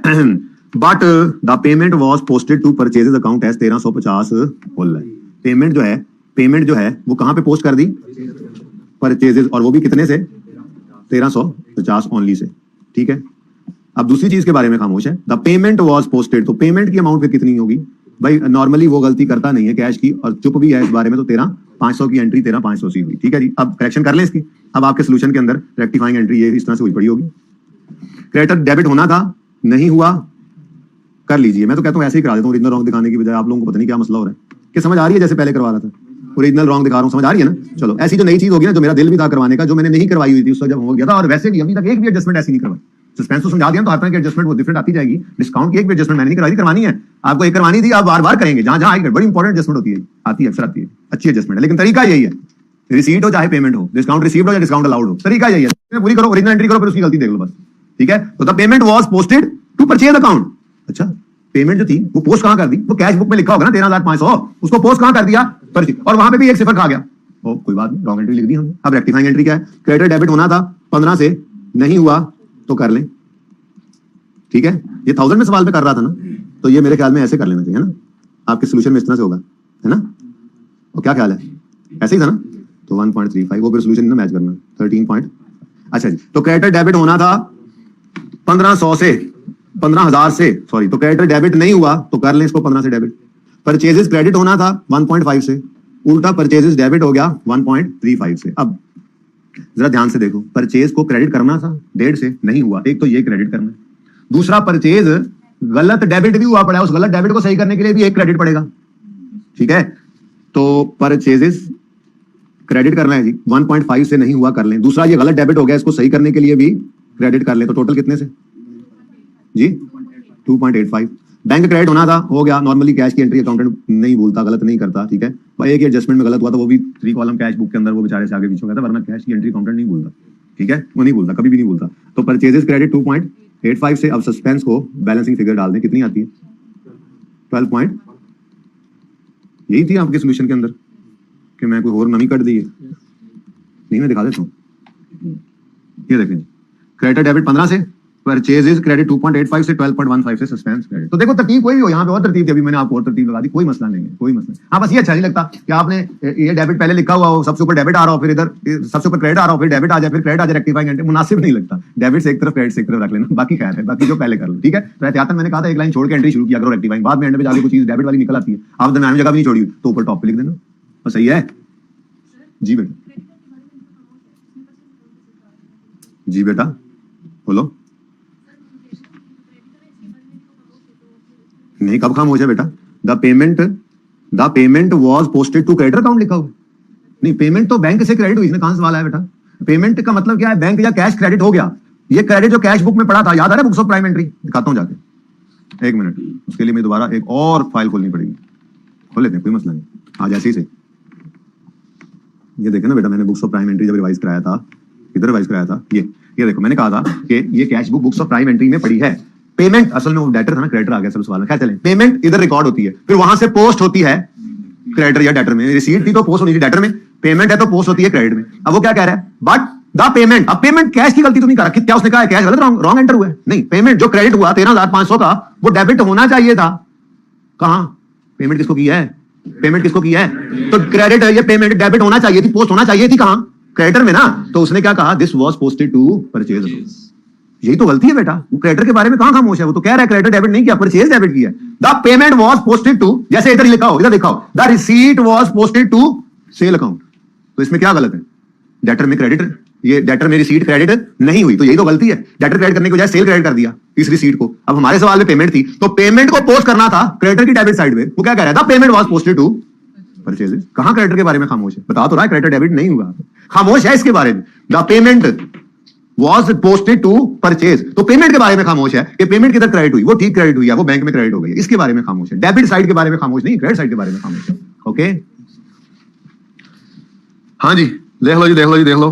but the payment was posted to purchases account as 1350 होल। पेमेंट जो है वो कहां पे पोस्ट कर दी? परचेजेस, और वो भी कितने से? 1350 ओनली से, ठीक है। अब दूसरी चीज के बारे में खामोश है। द पेमेंट वॉज पोस्टेड, तो पेमेंट की अमाउंट पे कितनी होगी भाई? नॉर्मली वो गलती करता नहीं है कैश की, और चुप भी है इस बारे में, तो 13,500 की एंट्री 13,500 सी हुई, ठीक है जी। अब करेक्शन कर लें इसकी। अब आपके सोल्यूशन के अंदर रेक्टिफाइंग एंट्री ये इस तरह से हुई पड़ी होगी। क्रेडिटर डेबिट होना था, नहीं हुआ, कर लीजिए। मैं तो कहता हूँ ऐसे ही करा देता हूँ ओरिजिनल रॉन्ग दिखाने की बजाय। आप लोगों को पता नहीं क्या मसला हो रहा है कि समझ आ रही है? जैसे पहले करवा रहा था ओरिजिनल रॉन्ग दिखा रहा हूँ, समझ आ रही है ना? चलो ऐसी जो नई चीज होगी ना, जो मेरा दिल भी था करवाने का, जो मैंने नहीं करवाई हुई थी उस वक्त जब हो गया था, और वैसे भी अभी तक एक भी एडजस्टमेंट ऐसी नहीं करवाई। सस्पेंस तो समझा दिया, तो हर तरह की एडजस्टमेंट वो डिफरेंट आती जाएगी। डिस्काउंट की एक भी एडजस्टमेंट मैंने नहीं करवाई थी, करवानी है आपको। एक करवानी थी, आप बार बार करेंगे, जहां जहां आएगी बड़ी इंपॉर्टेंट एडजस्टमेंट होती है, आती है, अक्सर आती है, अच्छी एडजस्टमेंट है। लेकिन तरीका यही है, रिसीट हो चाहे पेमेंट हो, डिस्काउंट रिसीव्ड हो या डिस्काउंट अलाउड हो, तरीका यही है। पूरी करो, ओरिजिनल एंट्री करो, फिर उसकी गलती देख लो बस, ठीक है। तो the payment was posted to purchase account. अच्छा, पेमेंट जो थी वो पोस्ट कहां कर दी? वो कैश बुक में लिखा होगा ना 13,500, उसको पोस्ट कहां कर दिया? परचेज, और वहां पे भी एक सिफर खा गया। ओ कोई बात नहीं, रॉन्ग एंट्री लिख दी हमने। अब रेक्टिफाइंग एंट्री क्या है? क्रेडिटर डेबिट होना था 15 से, नहीं हुआ तो कर लें, ठीक है। ये 1000 में सवाल पे कर रहा था ना, तो ये मेरे ख्याल में ऐसे कर लेना चाहिए, है ना? आपके सोल्यूशन में इस तरह से होगा, है ना? और क्या ख्याल है? ऐसे ही था ना? तो 1.35 वो फिर सोल्यूशन ना मैच करना 13 पॉइंट। अच्छा जी, तो क्रेडिटर डेबिट होना था 1500 से, 15,000 से, सॉरी। तो क्रेडिटर डेबिट नहीं हुआ तो कर लें इसको 15 से डेबिट। परचेजेस क्रेडिट होना था 1.5 से, उल्टा परचेजेस डेबिट हो गया 1.35 से। अब जरा ध्यान से देखो, परचेज को क्रेडिट करना था 1.5 से, नहीं हुआ। एक तो ये क्रेडिट करना है, दूसरा परचेज गलत डेबिट भी हुआ पड़ा है, उस गलत डेबिट को सही करने के लिए भी एक क्रेडिट पड़ेगा, ठीक है। तो परचेजेस क्रेडिट करना है जी, 1.5 से नहीं हुआ, कर लें। दूसरा ये गलत डेबिट हो गया, इसको सही करने के लिए भी क्रेडिट कर लें। तो टोटल कितने से जी? 2.85। बैंक क्रेडिट होना था, हो गया। नॉर्मली कैश की एंट्री अकाउंटेंट नहीं भूलता, गलत नहीं करता, ठीक है भाई। एक एडजस्टमेंट में गलत हुआ तो वो भी 3 कॉलम कैश बुक के अंदर वो बेचारे से आगे पीछे हो गया था, वरना कैश की एंट्री अकाउंटेंट नहीं भूलता, ठीक है, वो नहीं भूलता, कभी भी नहीं भूलता। तो परचेजेस क्रेडिट 2.85 से। अब सस्पेंस को बैलेंसिंग फिगर डाल दें, कितनी आती है? 12 पॉइंट। यही थी आपके सोल्यूशन के अंदर कि मैं कोई और नमी कट दी है? नहीं, मैं दिखा देता हूँ, ये देखें जी। क्रेडिटर डेबिट 15 से, परचेजेस क्रेडिट 2.85 से 12.15 से सस्पेंस क्रेडिट। तो देखो तरतीब कोई भी हो, यहाँ पे और तरतीब थी, अभी मैंने आपको और तरतीब लगा दी, कोई मसला नहीं है, कोई मसला नहीं। हाँ बस ये अच्छा नहीं लगता कि आपने ये डेबिट पहले लिखा हुआ हो, सबसे ऊपर डेबिट आ रहा हो, फिर इधर सबसे ऊपर क्रेडिट आ रहा हो, फिर डेबिट आ जाए, फिर क्रेडिट आ जाए, रेक्टिफाइंग एंट्री, मुनासिब नहीं लगता। डेबिट से एक तरफ, क्रेडिट से एक तरफ रख लेना, बाकी खैर है, बाकी जो पहले कर लो, ठीक है। तो एहतियातन मैंने कहा था एक लाइन छोड़ के एंट्री शुरू किया करो रेक्टिफाइंग, बाद में एंड में जाके कोई चीज डेबिट वाली निकल आती है, आप दरमियान जगह भी नहीं छोड़ी तो ऊपर टॉप पे लिख देना, बस सही है। जी बेटा, जी बेटा बोलो। नहीं, कब खामोश है बेटा? The payment was posted to creditor account लिखा हुआ नहीं, पेमेंट तो बैंक से क्रेडिट हुई, इसमें कहां सवाल आया बेटा? पेमेंट का मतलब क्या है? बैंक या कैश क्रेडिट हो गया। ये क्रेडिट जो कैश बुक में पड़ा था, याद आ रहा है? बुक्स ऑफ प्राइम एंट्री दिखाता हूं जाके, एक मिनट, उसके लिए मैं दोबारा एक और फाइल खोलनी पड़ेगी, खोल लेते हैं, कोई मसला नहीं। आज ऐसे ही से ये देखे ना बेटा, मैंने बुक्स ऑफ प्राइम एंट्री जब रिवाइज कराया था, किधर रिवाइज कराया था, ये देखो, मैंने कहा था कि ये cash book books of prime entry में पड़ी है। पेमेंट असल में वो डेटर था ना, क्रेडिटर आ गया सब सवाल में, खैर चलें। पेमेंट इधर रिकॉर्ड होती है, फिर वहां से पोस्ट होती है क्रेडिटर या डेटर में। रिसीट थी तो पोस्ट होनी थी डेटर में, पेमेंट है तो पोस्ट होती है क्रेडिट में। अब वो क्या कह रहा है? बट द पेमेंट, अब पेमेंट कैश की गलती तो नहीं कर रहा, क्या उसने कहा है कैश गलत रॉन्ग एंटर हुआ है? नहीं, पेमेंट जो क्रेडिट हुआ 13,500 का, वो डेबिट होना चाहिए था। कहां पेमेंट किसको किया है? पेमेंट किसको किया है? तो क्रेडिट है, ये पेमेंट डेबिट होना चाहिए थी, पोस्ट होना चाहिए थी कहां? क्रेडिटर में ना। तो उसने क्या कहा? This was posted to purchase. यही तो गलती है बेटा, वो क्रेडिटर के बारे में कहां खामोश है? वो तो कह रहा है क्रेडिटर डेबिट नहीं किया, परचेज डेबिट किया। The payment was posted to, जैसे इधर लिखा हो, इधर लिखा हो, the receipt was posted to sale account. तो इसमें क्या गलत है? डेटर में क्रेडिट, ये डेटर में रिसीट क्रेडिट नहीं हुई, तो यही तो गलती है। डेटर क्रेडिट करने के बजाय सेल क्रेडिट कर दिया इस रिसीट को। अब हमारे सवाल में पेमेंट थी, तो पेमेंट को पोस्ट करना था क्रेडिटर की डेबिट साइड में। वो क्या कह रहा था? Payment was posted to purchases. कहां क्रेडिटर के बारे में खामोश है? बता तो रहा है क्रेडिटर डेबिट नहीं हुआ, खामोश है इसके बारे में। The payment was posted to purchase, तो पेमेंट के बारे में खामोश है कि पेमेंट किधर क्रेडिट हुई, वो ठीक क्रेडिट हुई है, वो बैंक में क्रेडिट हो गई, इसके बारे में खामोश है। डेबिट साइड के बारे में खामोश नहीं, क्रेडिट साइड के बारे में खामोश है। ओके, हाँ जी, देख लो जी, देख लो जी, देख लो,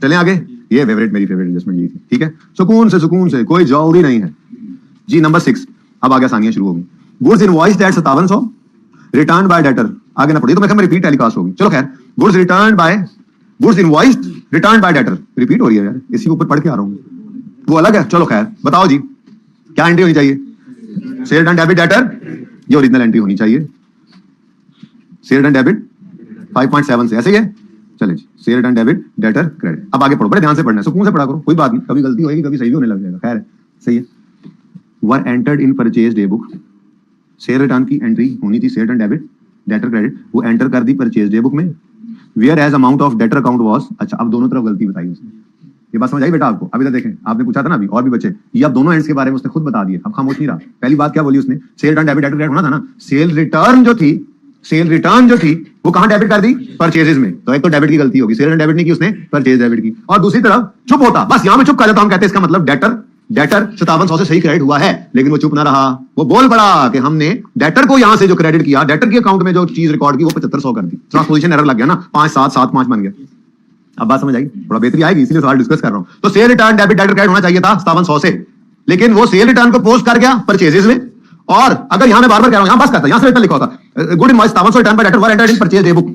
चलें आगे। ये मेरी फेवरेट एडजस्टमेंट ये थी, ठीक है। सुकून से कोई जल्दी नहीं है जी। नंबर 6, अब आगे आसानियां शुरू होगी। Goods invoiced at 5700 return by debtor, आगे ना पढ़िए तो मैं रिपीट टेलीकास्ट होगी, चलो खैर। Goods invoiced return by debtor, repeat हो रही है यार, इसी के ऊपर पढ़ के आ रहा हूँ, वो अलग है। चलो खैर, बताओ जी क्या एंट्री होनी चाहिए? सेल रिटर्न डेबिट डेटर, ये ओरिजिनल एंट्री होनी चाहिए। सेल रिटर्न डेबिट 5.7 से, ऐसे ही है। चले जी, sale return debit debtor credit. अब आगे पढ़ो, बड़े ध्यान से पढ़ना है, सुकून से पढ़ा करो, कोई बात नहीं, कभी गलती होगी, कभी सही भी होने लग जाएगा, खैर सही है। Were entered in purchase day book, sale return की एंट्री होनी थी, sale return debit debtor credit, वो एंटर कर दी परचेज डे बुक में। Whereas amount of debtor account was, अच्छा अब दोनों तरफ गलती बताई उसने, ये बात समझ आई बेटा आपको? अभी तक देखें, आपने पूछा था ना अभी, और भी बच्चे, ये अब दोनों एंड्स के बारे में उसने खुद बता दिए, अब खामोश नहीं रहा। पहली बात क्या बोली उसने? Cell return debit debtor credit होना था ना, सेल रिटर्न जो थी वो कहां डेबिट कर दी? परचेजेस में। तो एक तो डेबिट की गलती होगी, सेल रिटर्न डेबिट नहीं की उसने, परचेज डेबिट की। और दूसरी तरफ चुप होता, बस यहां में चुप कर जाता, हम कहते हैं इसका मतलब डेटर 5700 से सही क्रेडिट हुआ है, लेकिन वो चुप ना रहा, वो बोल पड़ा कि हमने डेटर को यहां से जो क्रेडिट किया, डेटर के अकाउंट में जो चीज रिकॉर्ड की वो 7500 कर दी। ट्रांसपोजिशन एरर लग गया ना, 5-7-7-5 बन गया। अब बात समझ आई? थोड़ा बेहतरी आएगी, इसलिए सवाल डिस्कस कर रहा हूं। तो cell return debit debtor credit होना चाहिए था 5700 से, लेकिन वो सेल रिटर्न को पोस्ट कर गया परचेजेस में। और अगर यहां मैं बार-बार कह रहा हूं, यहां बस करता, यहां से रिटर्न लिखा होता good invoice 5700 return by debtor were entered in purchase day book,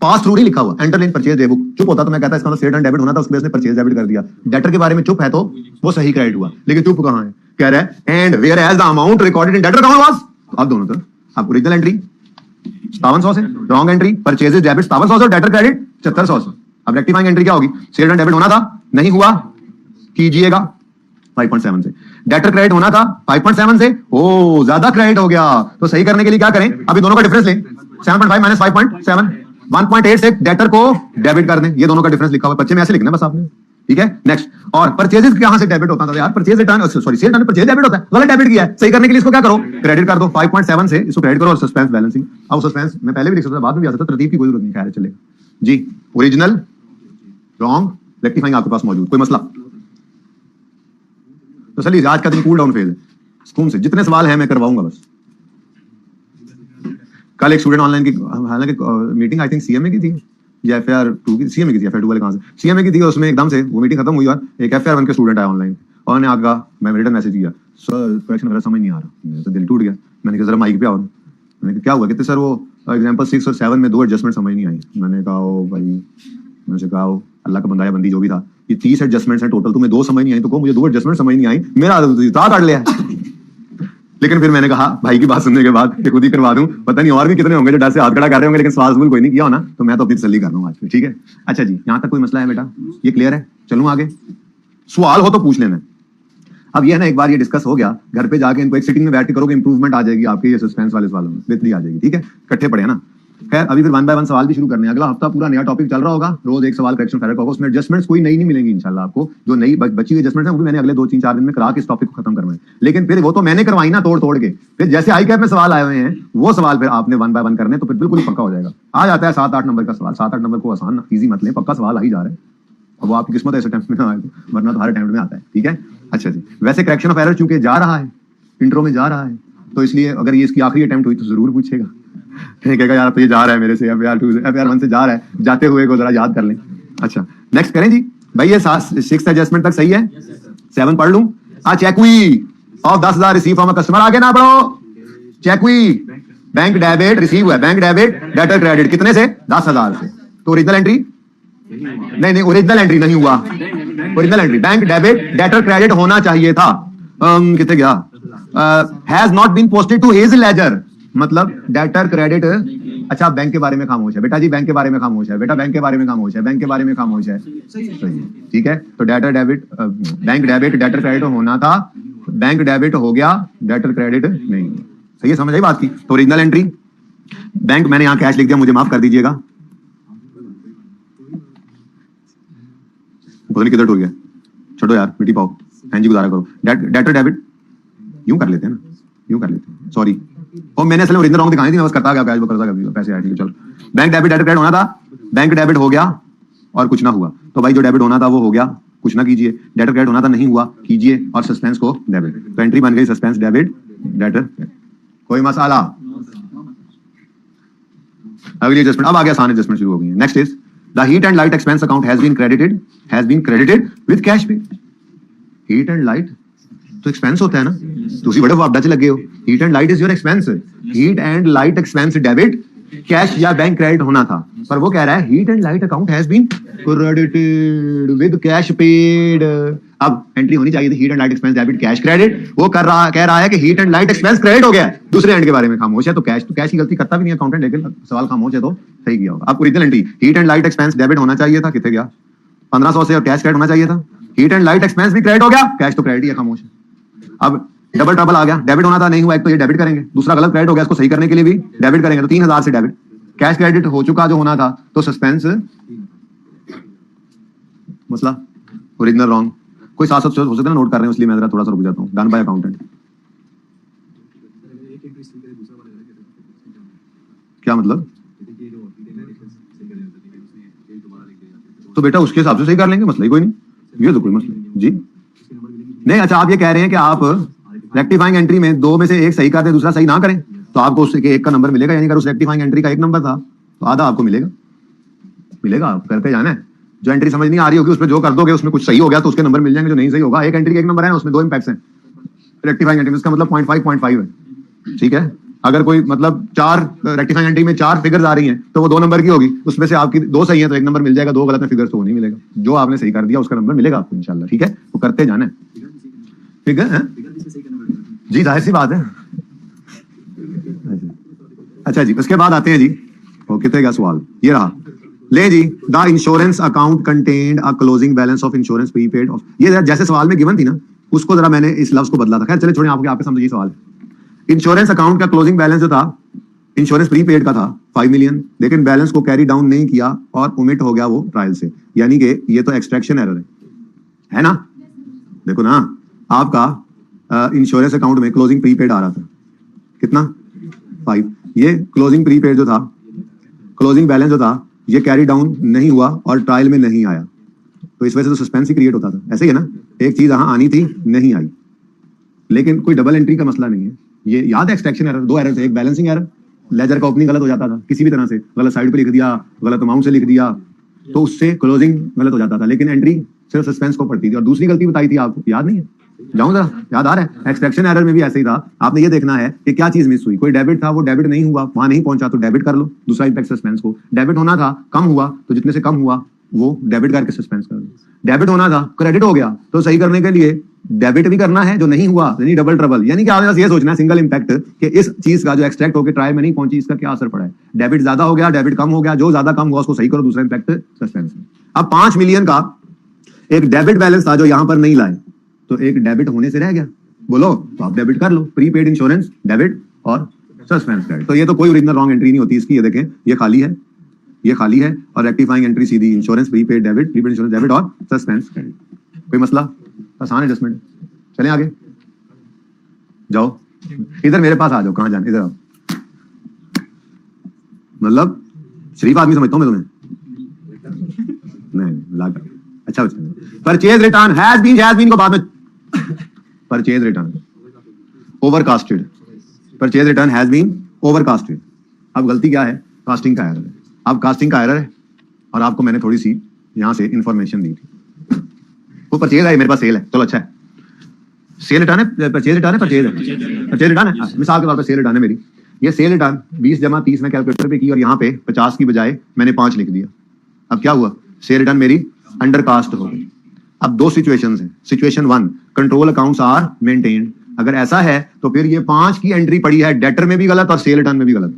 pass through नहीं लिखा हुआ, enter in purchase day book. चुप होता तो मैं कहता इसका मतलब सेल रिटर्न डेबिट होना था, उसके बेस में परचेज डेबिट कर दिया। डेटर के बारे में चुप है तो वो सही क्रेडिट हुआ, लेकिन चुप कहां है? कह रहा है and whereas the amount recorded in debtor account was, अब दोनों तरफ, अब ओरिजिनल एंट्री 5700 से, रॉन्ग एंट्री परचेजेस डेबिट 5700 से, डेटर क्रेडिट 7400 से। अब रेक्टिफाइंग एंट्री क्या होगी? सेल रिटर्न डेबिट होना था, नहीं हुआ, कीजिएगा 5.7 से। डेटर क्रेडिट होना था 5.7 से, ओ ज्यादा क्रेडिट हो गया, तो सही करने के लिए क्या करें? अभी दोनों का डिफरेंस लें, 7.5 माइनस 5.7, 1.8 से डेटर को डेबिट कर दें, ये दोनों का डिफरेंस लिखा हुआ है, बच्चे में ऐसे लिखना बस आपने, ठीक है। नेक्स्ट, और परचेजेस कहां से डेबिट होता था यार? Purchase return, sorry cell return purchase debit होता है, गलत डेबिट किया है, सही करने के लिए इसको क्या करो? क्रेडिट कर दो 5.7 से, इसको क्रेडिट करो और सस्पेंस बैलेंसिंग। अब सस्पेंस मैं पहले भी लिख सकता था, बाद में भी आ सकता, तरतीब की कोई जरूरत नहीं, खैर चलेगा जी। ओरिजिनल, रॉन्ग, रेक्टिफाइंग आपके पास मौजूद, कोई मसला? तो चलिए आज का दिन कूल डाउन फेज है, सुकून से, जितने सवाल हैं मैं करवाऊंगा बस। कल एक स्टूडेंट ऑनलाइन की, हालांकि मीटिंग आई थिंक सीएमए की थी या FAR2 की, सीएमए की थी, FAR2 वाले कहां से, सीएमए की थी, उसमें एकदम से वो मीटिंग खत्म हुई और एक FAR1 के स्टूडेंट आया ऑनलाइन, और ने आगा मैं रिटर्न मैसेज किया, सर क्वेश्चन वगैरह समझ नहीं आ रहा, मेरा तो दिल टूट गया। मैंने कहा जरा माइक पे आओ, मैंने कहा क्या हुआ? कहते सर वो एग्जांपल 6 और 7 में 2 एडजस्टमेंट समझ नहीं आई। मैंने कहा ओ भाई, मैंने कहा अल्लाह का बंदा या बंदी जो भी था, ये 30 एडजस्टमेंट्स हैं टोटल, तुम्हें 2 समझ नहीं आई तो कहो मुझे 2 एडजस्टमेंट समझ नहीं आई, मेरा रात काट लिया। लेकिन फिर मैंने कहा भाई की बात सुनने के बाद कि खुद ही करवा दूं, पता नहीं और भी कितने होंगे जो डर से हाथ खड़ा कर रहे होंगे, लेकिन सवाल कोई नहीं किया हो ना, तो मैं तो अपनी तसल्ली कर रहा हूँ आज। ठीक है, अच्छा जी, यहाँ तक कोई मसला है बेटा, ये क्लियर है? चलूं आगे, सवाल हो तो पूछ लेना। अब ये ना, एक बार ये डिस्कस हो गया, घर पे जाके इनको एक सिटिंग में बैठ के करोगे, इंप्रूवमेंट आ जाएगी आपके ये सस्पेंस वाले सवालों में, बेहतरी आ जाएगी। ठीक है, इकट्ठे पढ़े ना। खैर अभी फिर 1 बाय 1 सवाल भी शुरू करने हैं। अगला हफ्ता पूरा नया टॉपिक चल रहा होगा, रोज एक सवाल करेक्शन फेरर का होगा, उसमें एडजस्टमेंट्स कोई नई नहीं मिलेंगी इंशाल्लाह आपको। जो नई बची हुई एडजस्टमेंट्स हैं वो भी मैंने अगले 2-3-4 दिन में करा के इस टॉपिक को खत्म करना है। लेकिन फिर वो तो मैंने करवाई ना तोड़ के, फिर जैसे आई कैप में सवाल आए हुए हैं वो सवाल फिर आपने 1 बाय 1 करने, तो फिर बिल्कुल ही पक्का हो जाएगा। आ जाता है 7-8 नंबर का सवाल, 7-8 नंबर को आसान ईजी मत लें, पक्का सवाल आ ही जा रहा है। अब वो आपकी किस्मत है, ऐसे अटेम्प्ट में ना आए, वरना तो हर अटेम्प्ट में आता है। ठीक है, अच्छा जी, वैसे करेक्शन ऑफ एरर चूंकि जा रहा है, इंट्रो में जा रहा है, तो इसलिए अगर ये इसकी आखिरी अटेम्प्ट हुई तो जरूर पूछेगा, कहेगा यार तो ये जा रहा है मेरे से, FR1 से जा रहा है, जाते हुए को जरा याद कर लें। अच्छा नेक्स्ट करें जी भाई, ये 6 एडजस्टमेंट तक सही है, 7 पढ़ लूं। चेक हुई of 10,000 receive from a customer, आगे ना पढ़ो, चेक हुई बैंक डेबिट रिसीव हुआ, बैंक डेबिट डेटर क्रेडिट कितने से? 10,000 से। तो ओरिजिनल एंट्री नहीं, ओरिजिनल एंट्री नहीं हुआ, original entry bank debit debtor credit होना चाहिए था। कितने गया? Has not been posted to his ledger, मतलब डेटर क्रेडिट। अच्छा बैंक के बारे में खामोश है बेटा जी, बैंक के बारे में खामोश है बेटा, बैंक के बारे में खामोश है, बैंक के बारे में खामोश है, सही है। ठीक है, तो debtor debit bank debit debtor credit होना था, बैंक डेबिट हो गया, डेटर क्रेडिट नहीं। सही है, समझ आई बात की? तो ओरिजिनल एंट्री बैंक, मैंने यहाँ कैश लिख दिया, मुझे माफ कर दीजिएगा, पता नहीं किधर टूट गया, छोड़ो यार, मिट्टी पाओ, हाँ जी गुजारा करो। डेटर डेबिट यूं कर लेते हैं ना, यूं कर लेते हैं, सॉरी, और मैंने असल में ओरिजिनल रॉन्ग दिखाई थी, मैं बस करता गया, कैश करता गया, पैसे आए, ठीक है चलो। बैंक डेबिट डेटर क्रेडिट होना था, बैंक डेबिट हो गया और कुछ ना हुआ, तो भाई जो डेबिट होना था वो हो गया, कुछ ना कीजिए। डेटर क्रेडिट होना था, नहीं हुआ, कीजिए, और सस्पेंस को डेबिट, तो एंट्री बन गई सस्पेंस डेबिट डेटर। कोई मसाला? अगली एडजस्टमेंट, अब आगे आसान एडजस्टमेंट शुरू हो गई है। Next is the heat and light expense account has been credited with cash pay. Heat and light तो एक्सपेंस होता है ना, तो उसी बड़े वापडा से लगे हो, heat and light is your expense, heat and light expense debit, cash या बैंक क्रेडिट होना था, पर वो कह रहा है heat and light account has been credited with cash paid. अब एंट्री होनी चाहिए थी heat and light expense debit cash credit, वो कह रहा है कि heat and light expense credit हो गया है, दूसरे एंड के बारे में खामोश है, तो कैश की गलती करता भी नहीं अकाउंटेंट, लेकिन सवाल खामोश है तो सही किया होगा। अब original entry heat and light expense debit होना चाहिए था, कितने गया? 1500 से, और कैश क्रेडिट होना चाहिए था, हीट एंड लाइट एक्सपेंस भी क्रेडिट हो गया, कैश तो क्रेडिट ही है, खामोश है। अब डबल ट्रबल आ गया, डेबिट होना था, नहीं हुआ, एक तो ये डेबिट करेंगे, दूसरा गलत क्रेडिट हो गया, इसको सही करने के लिए भी डेबिट करेंगे, तो 3000 से डेबिट, कैश क्रेडिट हो चुका जो होना था, तो सस्पेंस मसला ओरिजिनल रॉन्ग। कोई 700 हो सकता है नोट कर रहे हैं, इसलिए मैं जरा थोड़ा सा रुक जाता हूँ। डन बाय अकाउंटेंट, क्या मतलब? तो बेटा उसके हिसाब से सही कर लेंगे, मसला ही कोई नहीं, ये तो कोई मसला नहीं जी। नहीं, अच्छा आप ये कह रहे हैं कि आप रेक्टिफाइंग एंट्री में 2 में से एक सही कर दें, दूसरा सही ना करें, तो आपको उससे एक का नंबर मिलेगा, यानी अगर उस रेक्टिफाइंग एंट्री का 1 नंबर था तो आधा आपको मिलेगा, आप करते जाना है। जो एंट्री समझ नहीं आ रही होगी उसमें जो कर दोगे, उसमें कुछ सही हो गया तो उसके नंबर मिल जाएंगे, जो नहीं सही होगा, एक एंट्री का 1 नंबर है ना, उसमें 2 इंपैक्ट्स हैं रेक्टिफाइंग एंट्री में, इसका मतलब 0.5 है। ठीक है, अगर कोई मतलब 4 रेक्टिफाइंग एंट्री में 4 फिगर्स आ रही हैं तो वो 2 नंबर की होगी, उसमें से आपकी 2 सही है तो 1 नंबर मिल जाएगा, 2 गलत में फिगर्स तो वो नहीं मिलेगा, जो आपने सही कर दिया उसका नंबर मिलेगा आपको इंशाल्लाह। ठीक है, वो करते जाना है, फिगर है जी, जाहिर सी बात है। अच्छा जी, उसके बाद आते हैं जी, वो कितने का सवाल ये रहा, ले जी, the insurance account contained a closing balance of insurance prepaid of, ये जैसे सवाल में गिवन थी ना, उसको जरा मैंने इस लफ्ज को बदला था, खैर चले छोड़िए, आपके समझिए सवाल। इंश्योरेंस अकाउंट का क्लोजिंग बैलेंस जो था इंश्योरेंस प्रीपेड का था 5 मिलियन, लेकिन बैलेंस को कैरी डाउन नहीं किया और ओमिट हो गया वो ट्रायल से, यानी कि ये तो एक्सट्रैक्शन एरर है ना। देखो ना, आपका इंश्योरेंस अकाउंट में क्लोजिंग प्रीपेड आ रहा था, कितना? 5, ये क्लोजिंग प्रीपेड जो था, क्लोजिंग बैलेंस जो था, ये कैरी डाउन नहीं हुआ और ट्रायल में नहीं आया, तो इस वजह से तो सस्पेंस ही क्रिएट होता था। ऐसे ही है ना, एक चीज यहाँ आनी थी, नहीं आई, लेकिन कोई डबल एंट्री का मसला नहीं है। ये याद है एक्सट्रैक्शन एरर, 2 एरर थे, एक बैलेंसिंग एरर, लेजर का ओपनिंग गलत हो जाता था किसी भी तरह से, गलत साइड पे लिख दिया, गलत अमाउंट से लिख दिया, तो उससे क्लोजिंग गलत हो जाता था, लेकिन एंट्री सिर्फ सस्पेंस को पड़ती थी। और दूसरी गलती बताई थी आपको, याद नहीं है? जाऊं जरा, याद आ रहा है? एक्सट्रैक्शन एरर में भी ऐसे ही था, आपने ये देखना है कि क्या चीज मिस हुई, कोई डेबिट था, वो डेबिट नहीं हुआ, वहां नहीं पहुंचा तो डेबिट कर लो, दूसरा इंपैक्ट सस्पेंस को, डेबिट होना था, कम हुआ तो जितने से कम हुआ वो डेबिट करके सस्पेंस कर दो। डेबिट होना था, क्रेडिट हो गया, तो सही करने के लिए डेबिट भी करना है, जो नहीं हुआ यानी डबल ट्रबल। यानी कि आपने ये सोचना है सिंगल इंपैक्ट कि इस चीज का जो एक्सट्रैक्ट होकर ट्रायल में नहीं पहुंची इसका क्या असर पड़ा है। डेबिट ज्यादा हो गया, डेबिट कम हो गया, जो ज्यादा कम हुआ उसको सही करो, दूसरा इंपैक्ट सस्पेंस में। अब 5 मिलियन का एक डेबिट बैलेंस था जो यहां पर नहीं लाए, तो एक डेबिट होने से रह गया, बोलो तो आप डेबिट कर लो, प्रीपेड इंश्योरेंस डेबिट और सस्पेंस क्रेडिट। तो ये तो कोई ओरिजिनल रॉन्ग एंट्री नहीं होती इसकी, ये देखें ये खाली है, ये खाली है, और रेक्टिफाइंग एंट्री सीधी insurance prepaid debit, prepaid insurance debit और सस्पेंस क्रेडिट। कोई मसला? आसान एडजस्टमेंट। चलें आगे, जाओ इधर मेरे पास आ जाओ, कहां जाने, इधर आओ। मतलब शरीफ आदमी समझता हूं मैं तुम्हें, नहीं लाकर अच्छा बच्चा। परचेज रिटर्न हैज बीन को बाद में, purchase return overcasted, purchase return has been overcasted. अब गलती क्या है? कास्टिंग का एरर है। अब कास्टिंग का एरर है और आपको मैंने थोड़ी सी यहां से इंफॉर्मेशन दी थी। वो परचेज है, मेरे पास सेल है, चलो अच्छा है, सेल रिटर्न है, परचेज रिटर्न है, परचेज रिटर्न है। मिसाल के तौर पर सेल रिटर्न है मेरी, ये सेल रिटर्न 20 जमा 30 में कैलकुलेटर पे की और यहाँ पे 50 की बजाय मैंने 5 लिख दिया। अब क्या हुआ? सेल रिटर्न मेरी अंडर कास्ट हो गई। अब दो सिचुएशंस हैं। Situation 1, control accounts are maintained. अगर ऐसा है तो फिर ये 5 की एंट्री पड़ी है डेटर में भी गलत और सेल रिटर्न में भी गलत,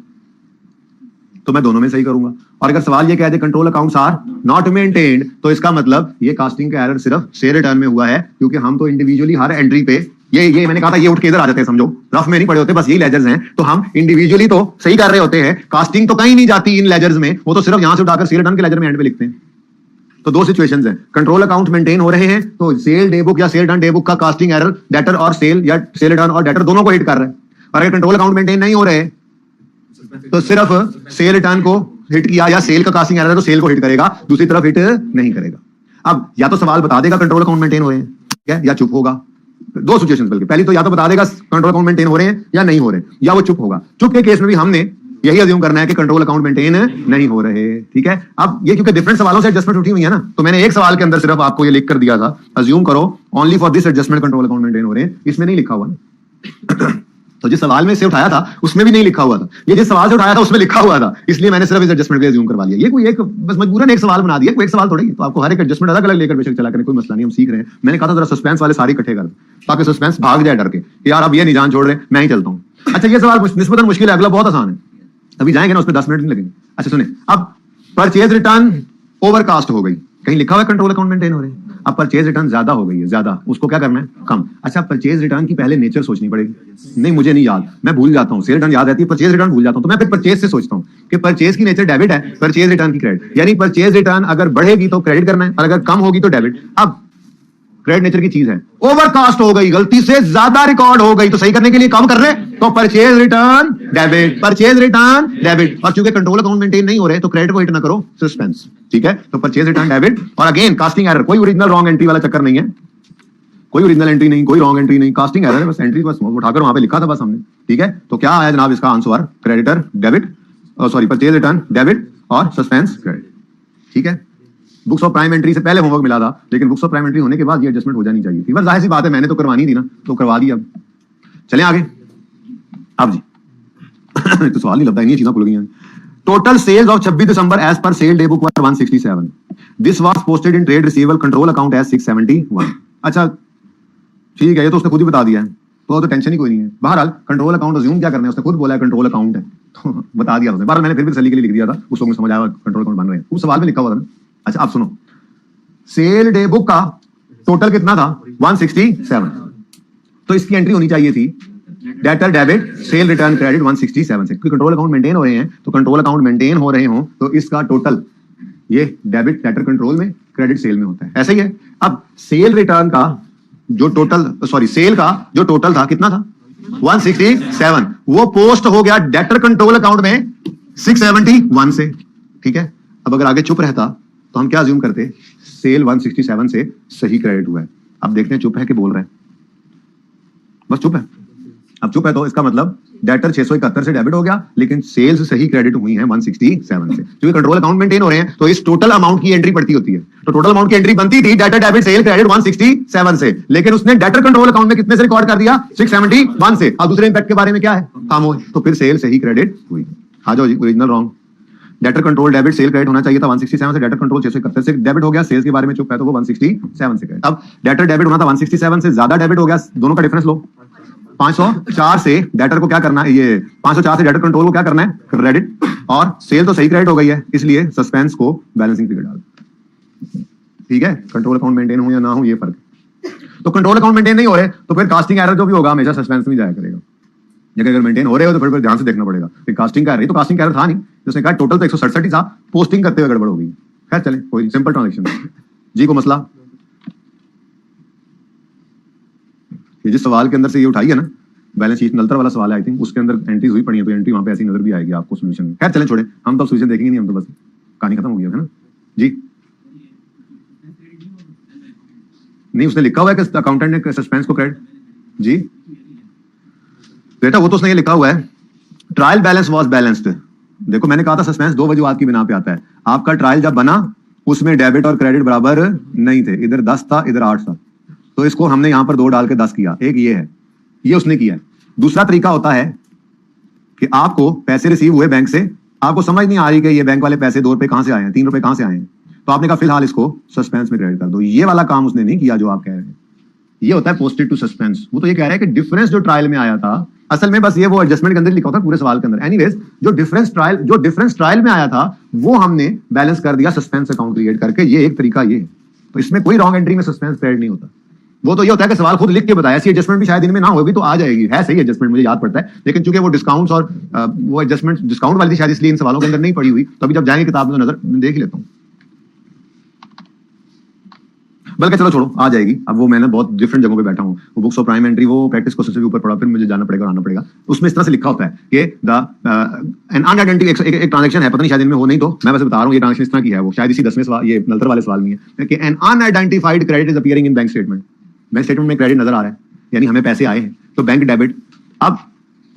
तो मैं दोनों में सही करूंगा। और अगर सवाल ये कह दे control accounts are not maintained, तो इसका मतलब ये कास्टिंग का एरर सिर्फ सेल रिटर्न में हुआ है, क्योंकि हम तो इंडिविजुअली हर एंट्री पे ये मैंने कहा था, ये उठ के इधर आ जाते हैं, समझो रफ में नहीं पड़े होते, बस यही लेजर्स हैं, तो हम इंडिविजुअली तो सही कर रहे होते हैं, कास्टिंग तो कहीं नहीं जाती इन लेजर्स में, वो तो सिर्फ यहां से उठाकर सेल रिटर्न के लेजर में एंड में लिखते हैं। तो दो सिचुएशंस हैं, कंट्रोल अकाउंट मेंटेन हो रहे हैं तो सेल डे बुक या सेल रिटर्न डे बुक का कास्टिंग एरर डेटर और सेल या सेल रिटर्न और डेटर दोनों को हिट कर रहा है। और अगर कंट्रोल अकाउंट मेंटेन नहीं हो रहे तो सिर्फ सेल रिटर्न को हिट किया, या सेल का कास्टिंग एरर है तो सेल को हिट करेगा, दूसरी तरफ हिट नहीं करेगा। अब या तो सवाल बता देगा कंट्रोल अकाउंट मेंटेन हो रहे हैं, ठीक है, या चुप होगा। दो सिचुएशंस बल्कि, पहली तो या तो बता देगा कंट्रोल अकाउंट मेंटेन हो रहे हैं या नहीं हो रहे, या वो चुप होगा। चुप के केस में भी हमने यही अज्यूम करना है कि कंट्रोल अकाउंट मेंटेन नहीं हो रहे, ठीक है। अब ये क्योंकि डिफरेंट सवालों से एडजस्टमेंट उठी हुई है ना, तो मैंने एक सवाल के अंदर सिर्फ आपको ये लिख कर दिया था, अज्यूम करो only for this adjustment control account maintain हो रहे हैं, इसमें नहीं लिखा हुआ तो जिस सवाल में से उठाया था उसमें भी नहीं लिखा हुआ था, ये जिस सवाल से उठाया था उसमें लिखा हुआ था, इसलिए मैंने सिर्फ इस एडजस्टमेंट को अज्यूम करवा लिया। ये कोई एक बस मजबूरन एक सवाल बना दिया, कोई एक सवाल थोड़ी, तो आपको हर एक एडजस्टमेंट अलग अलग लेकर बेशक चला करें, कोई मसला नहीं, हम सीख रहे हैं। मैंने कहा था जरा सस्पेंस वाले सारे इकट्ठे कर ताकि सस्पेंस भाग जाए डर के कि यार अब ये नहीं जान छोड़ रहे, मैं ही चलता हूँ। अच्छा ये सवाल निस्बतन मुश्किल है, अगला बहुत आसान है, अभी जाएंगे ना उस पर 10 मिनट नहीं लगेंगे। अच्छा सुने, अब परचेज रिटर्न ओवरकास्ट हो गई, कहीं लिखा हुआ है कंट्रोल अकाउंट मेंटेन हो रहे हैं। अब परचेज रिटर्न ज्यादा हो गई है, ज्यादा, उसको क्या करना है? कम। अच्छा परचेज रिटर्न की पहले नेचर सोचनी पड़ेगी, नहीं मुझे नहीं याद, मैं भूल जाता हूँ, सेल रिटर्न याद रहती है, परचेज रिटर्न भूल जाता हूँ, तो मैं फिर परचेज से सोचता हूँ कि परचेज की नेचर डेबिट है, परचेज रिटर्न की क्रेडिट, यानी परचेज रिटर्न अगर बढ़ेगी तो क्रेडिट करना है और अगर कम होगी तो डेबिट। अब क्रेडिट नेचर की चीज है, ओवरकास्ट हो गई, गलती से ज्यादा रिकॉर्ड हो गई, तो सही करने के लिए कम कर रहे तो purchase return debit, purchase return debit. और चूंकि कंट्रोल अकाउंट मेंटेन नहीं हो रहे तो क्रेडिट को हिट ना करो, सस्पेंस, ठीक है। तो परचेज रिटर्न डेबिट, और अगेन कास्टिंग एरर, कोई ओरिजिनल रॉन्ग एंट्री वाला चक्कर नहीं है, कोई ओरिजिनल एंट्री नहीं, कोई रॉन्ग एंट्री नहीं, कास्टिंग एरर है, बस एंट्री बस उठाकर वहां पे लिखा था बस हमने, ठीक है। तो क्या आया जनाब इसका answer? Creditor debit, sorry purchase return debit और सस्पेंस क्रेडिट, ठीक है। बुक्स ऑफ प्राइम एंट्री से पहले होमवर्क मिला था, लेकिन बुक्स ऑफ प्राइम एंट्री होने के बाद ये एडजस्टमेंट हो जानी चाहिए थी, बस जाहिर सी बात है मैंने तो करवानी थी ना, तो करवा दी। अब चलें आगे। अब जी तो सवाल नहीं लगता, नहीं चीजें खुल गई हैं। Total sales of 26 December as per sale day book were 167, this was posted in trade receivable control account as 671। अच्छा ठीक है, ये तो उसने खुद ही बता दिया है, तो टेंशन ही कोई नहीं है। बहरहाल कंट्रोल अकाउंट अज्यूम क्या करना है, उसने खुद बोला है कंट्रोल अकाउंट है, तो बता दिया उसने। बहरहाल मैंने फिर भी तसल्ली के लिए लिख दिया था, उसको समझ आया कंट्रोल अकाउंट बन रहे हैं, उस सवाल में लिखा हुआ था ना। अच्छा आप सुनो, सेल डे बुक का टोटल कितना था? 167, तो इसकी एंट्री होनी चाहिए थी debtor debit cell return credit 167 से, क्योंकि कंट्रोल अकाउंट मेंटेन हो रहे हैं, तो कंट्रोल अकाउंट मेंटेन हो रहे हो तो इसका टोटल ये डेबिट डेटर कंट्रोल में, क्रेडिट सेल में होता है, ऐसे ही है। अब सेल रिटर्न का जो टोटल, सॉरी सेल का जो टोटल था कितना था? 167, वो पोस्ट हो गया डेटर कंट्रोल अकाउंट में 671 से, ठीक है। अब अगर आगे चुप रहता तो हम क्या अज्यूम करते? सेल 167 से सही क्रेडिट हुआ है। अब देखते हैं चुप है कि बोल रहे हैं, बस चुप है। अब चुप है तो इसका मतलब डेटर 671 से डेबिट हो गया, लेकिन सेल्स सही क्रेडिट हुई हैं 167 से, क्योंकि कंट्रोल अकाउंट मेंटेन हो रहे हैं तो इस टोटल अमाउंट की एंट्री पड़ती होती है। तो टोटल अमाउंट की एंट्री बनती थी डेटर डेबिट सेल क्रेडिट 167 से, लेकिन उसने डेटर कंट्रोल अकाउंट में कितने से रिकॉर्ड कर दिया? 671 से। अब दूसरे इंपैक्ट के बारे में क्या है? खामोश, तो फिर सेल सही क्रेडिट हुई। आ जाओ जी, original wrong. Debtor control debit sale credit होना चाहिए था 167 से, डेटर कंट्रोल 631 से डेबिट हो गया, सेल्स के बारे में चुप है तो वो 167 से क्रेडिट। अब डेटर डेबिट होना था 167 से, ज्यादा डेबिट हो गया, दोनों का डिफरेंस लो 504 से डेटर को क्या करना है, ये 504 से डेटर कंट्रोल को क्या करना है, क्रेडिट, और सेल तो सही क्रेडिट हो गई है, इसलिए सस्पेंस को बैलेंसिंग फिगर डाल। ठीक है, कंट्रोल अकाउंट मेंटेन हो या ना हो ये फर्क है। तो कंट्रोल अकाउंट मेंटेन नहीं हो रहे तो फिर कास्टिंग एरर जो भी होगा हमेशा सस्पेंस में जाया करेगा। अगर मेंटेन हो रहे हो तो फिर ध्यान से देखना पड़ेगा। फिर कास्टिंग का रही तो कास्टिंग एरर था नहीं, उसने कहा टोटल तो 167 ही था, पोस्टिंग करते हुए गड़बड़ हो गई। खैर चले, कोई सिंपल ट्रांजेक्शन जी को मसला ये जिस सवाल के अंदर से ये उठाई है ना, बैलेंस शीट नलतर वाला सवाल है, आई थिंक उसके अंदर एंट्रीज हुई पड़ी है, तो एंट्री वहां पे ऐसी नजर भी आएगी आपको सोल्यूशन में। खैर चलें छोड़े, हम तो सोल्यूशन देखेंगे नहीं, हम तो बस कहानी खत्म हो गया है ना जी। नहीं, उसने लिखा हुआ है कि अकाउंटेंट ने सस्पेंस को क्रेडिट जी बेटा, वो तो उसने ये लिखा हुआ है ट्रायल बैलेंस वाज बैलेंस्ड। देखो मैंने कहा था सस्पेंस दो वजूहात की बिना पे आता है। आपका ट्रायल जब बना उसमें डेबिट और क्रेडिट बराबर नहीं थे, इधर 10 था इधर 8 था, तो इसको हमने यहां पर 2 डाल के 10 किया। एक ये है, ये उसने किया है। दूसरा तरीका होता है कि आपको पैसे रिसीव हुए बैंक से, आपको समझ नहीं आ रही कि ये बैंक वाले पैसे 2 रुपए कहां से आए हैं, 3 रुपए कहां से आए हैं, तो आपने कहा फिलहाल इसको सस्पेंस में क्रेडिट कर दो। ये वाला काम उसने नहीं किया जो आप कह रहे हैं, ये होता है पोस्टेड टू सस्पेंस। वो तो ये कह रहा है कि डिफरेंस जो ट्रायल में आया था, असल में बस ये वो एडजस्टमेंट के अंदर लिखा होता है पूरे सवाल के अंदर। एनीवेज जो डिफरेंस ट्रायल में आया था वो हमने बैलेंस कर दिया सस्पेंस अकाउंट क्रिएट करके। ये एक तरीका ये है, तो इसमें कोई रॉन्ग एंट्री में सस्पेंस क्रेडिट नहीं होता। वो तो ये होता है कि सवाल खुद लिख के बताया, ऐसी एडजस्टमेंट भी शायद इनमें ना होगी तो आ जाएगी, है सही एडजस्टमेंट मुझे याद पड़ता है, लेकिन चूंकि वो डिस्काउंट्स और वो एडजस्टमेंट डिस्काउंट वाली थी शायद, इसलिए इन सवालों के अंदर नहीं पड़ी हुई, तो अभी जब जाएंगे किताब में तो नजर देख लेता हूँ। बल्कि चलो छोड़ो, आ जाएगी। अब वो मैंने बहुत डिफरेंट जगहों पे बैठा हूँ, वो बुक्स ऑफ प्राइम एंट्री वो प्रैक्टिस क्वेश्चन से भी ऊपर पड़ा, फिर मुझे जाना पड़ेगा और आना पड़ेगा। उसमें इस तरह से लिखा होता है कि एन अनआइडेंटिफाइड एक ट्रांजैक्शन है, पता नहीं शायद इनमें हो, नहीं तो मैं बस बता रहा हूँ ये ट्रांजैक्शन इस तरह की है, वो शायद इसी 10वें सवाल ये नलतर वाले सवाल में है कि an unidentified credit is appearing in bank statement. Bank statement में क्रेडिट नजर आ रहा है, यानी हमें पैसे आए हैं, तो बैंक डेबिट। अब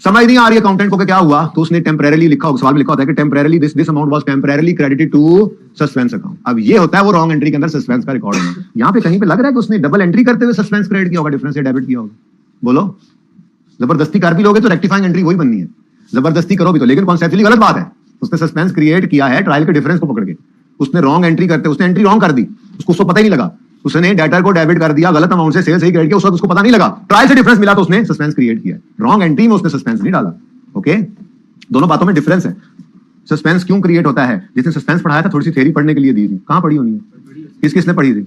समझ नहीं आ रही अकाउंटेंट को कि क्या हुआ, तो उसने टेम्परेरी लिखा होगा, सवाल में लिखा होता है कि temporary this amount was temporary credited to suspense account. अब ये होता है वो रॉन्ग एंट्री के अंदर सस्पेंस का रिकॉर्ड होना। यहाँ पे कहीं पे लग रहा है कि उसने डबल एंट्री करते हुए सस्पेंस क्रेडिट किया होगा, डिफरेंस से डेबिट किया होगा। बोलो, जबरदस्ती कर भी लोगे तो रेक्टिफाइंग एंट्री वही बननी है, जबरदस्ती करो भी तो, लेकिन कॉन्सेप्चुअली गलत बात है। उसने सस्पेंस क्रिएट किया है ट्रायल के डिफरेंस को पकड़ के, उसने रॉन्ग एंट्री करते, उसने एंट्री रॉन्ग कर दी, उसको पता ही नहीं लगा, उसने डेटर को डेबिट कर दिया गलत अमाउंट से, सेल सही क्रेडिट किया, उसको पता नहीं लगा, ट्रायल से डिफरेंस मिला तो उसने सस्पेंस क्रिएट किया। रॉन्ग एंट्री में उसने सस्पेंस नहीं डाला। ओके, दोनों बातों में डिफरेंस है। सस्पेंस क्यों क्रिएट होता है, जिसने सस्पेंस पढ़ाया था थोड़ी सी थ्योरी पढ़ने के लिए दी थी, कहां पढ़ी होनी है, किसने पढ़ी थी,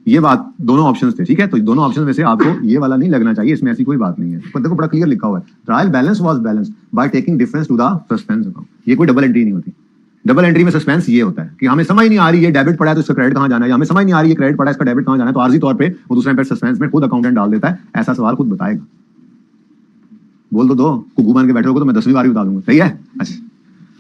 ये बात दोनों ऑप्शंस थे। ठीक है, तो दोनों ऑप्शन में से आपको ये वाला नहीं लगना चाहिए, इसमें ऐसी कोई बात नहीं है। पर देखो बड़ा क्लियर लिखा हुआ है, trial balance was balanced by taking difference to the suspense account. ये कोई डबल एंट्री नहीं होती। डबल एंट्री में सस्पेंस ये होता है कि हमें समझ नहीं आ रही है डेबिट पड़ा है तो इसका क्रेडिट कहां जाना है, हमें समझ नहीं आ रही है क्रेडिट पड़ा है इसका डेबिट कहां जाना है, तो आर्जी तौर पे वो दूसरे पे सस्पेंस में खुद अकाउंटेंट डाल देता है। ऐसा सवाल खुद बताएगा, बोल तो दो, कुकू बन के बैठे हो तो मैं 10वीं बार ही बता दूंगा। सही है,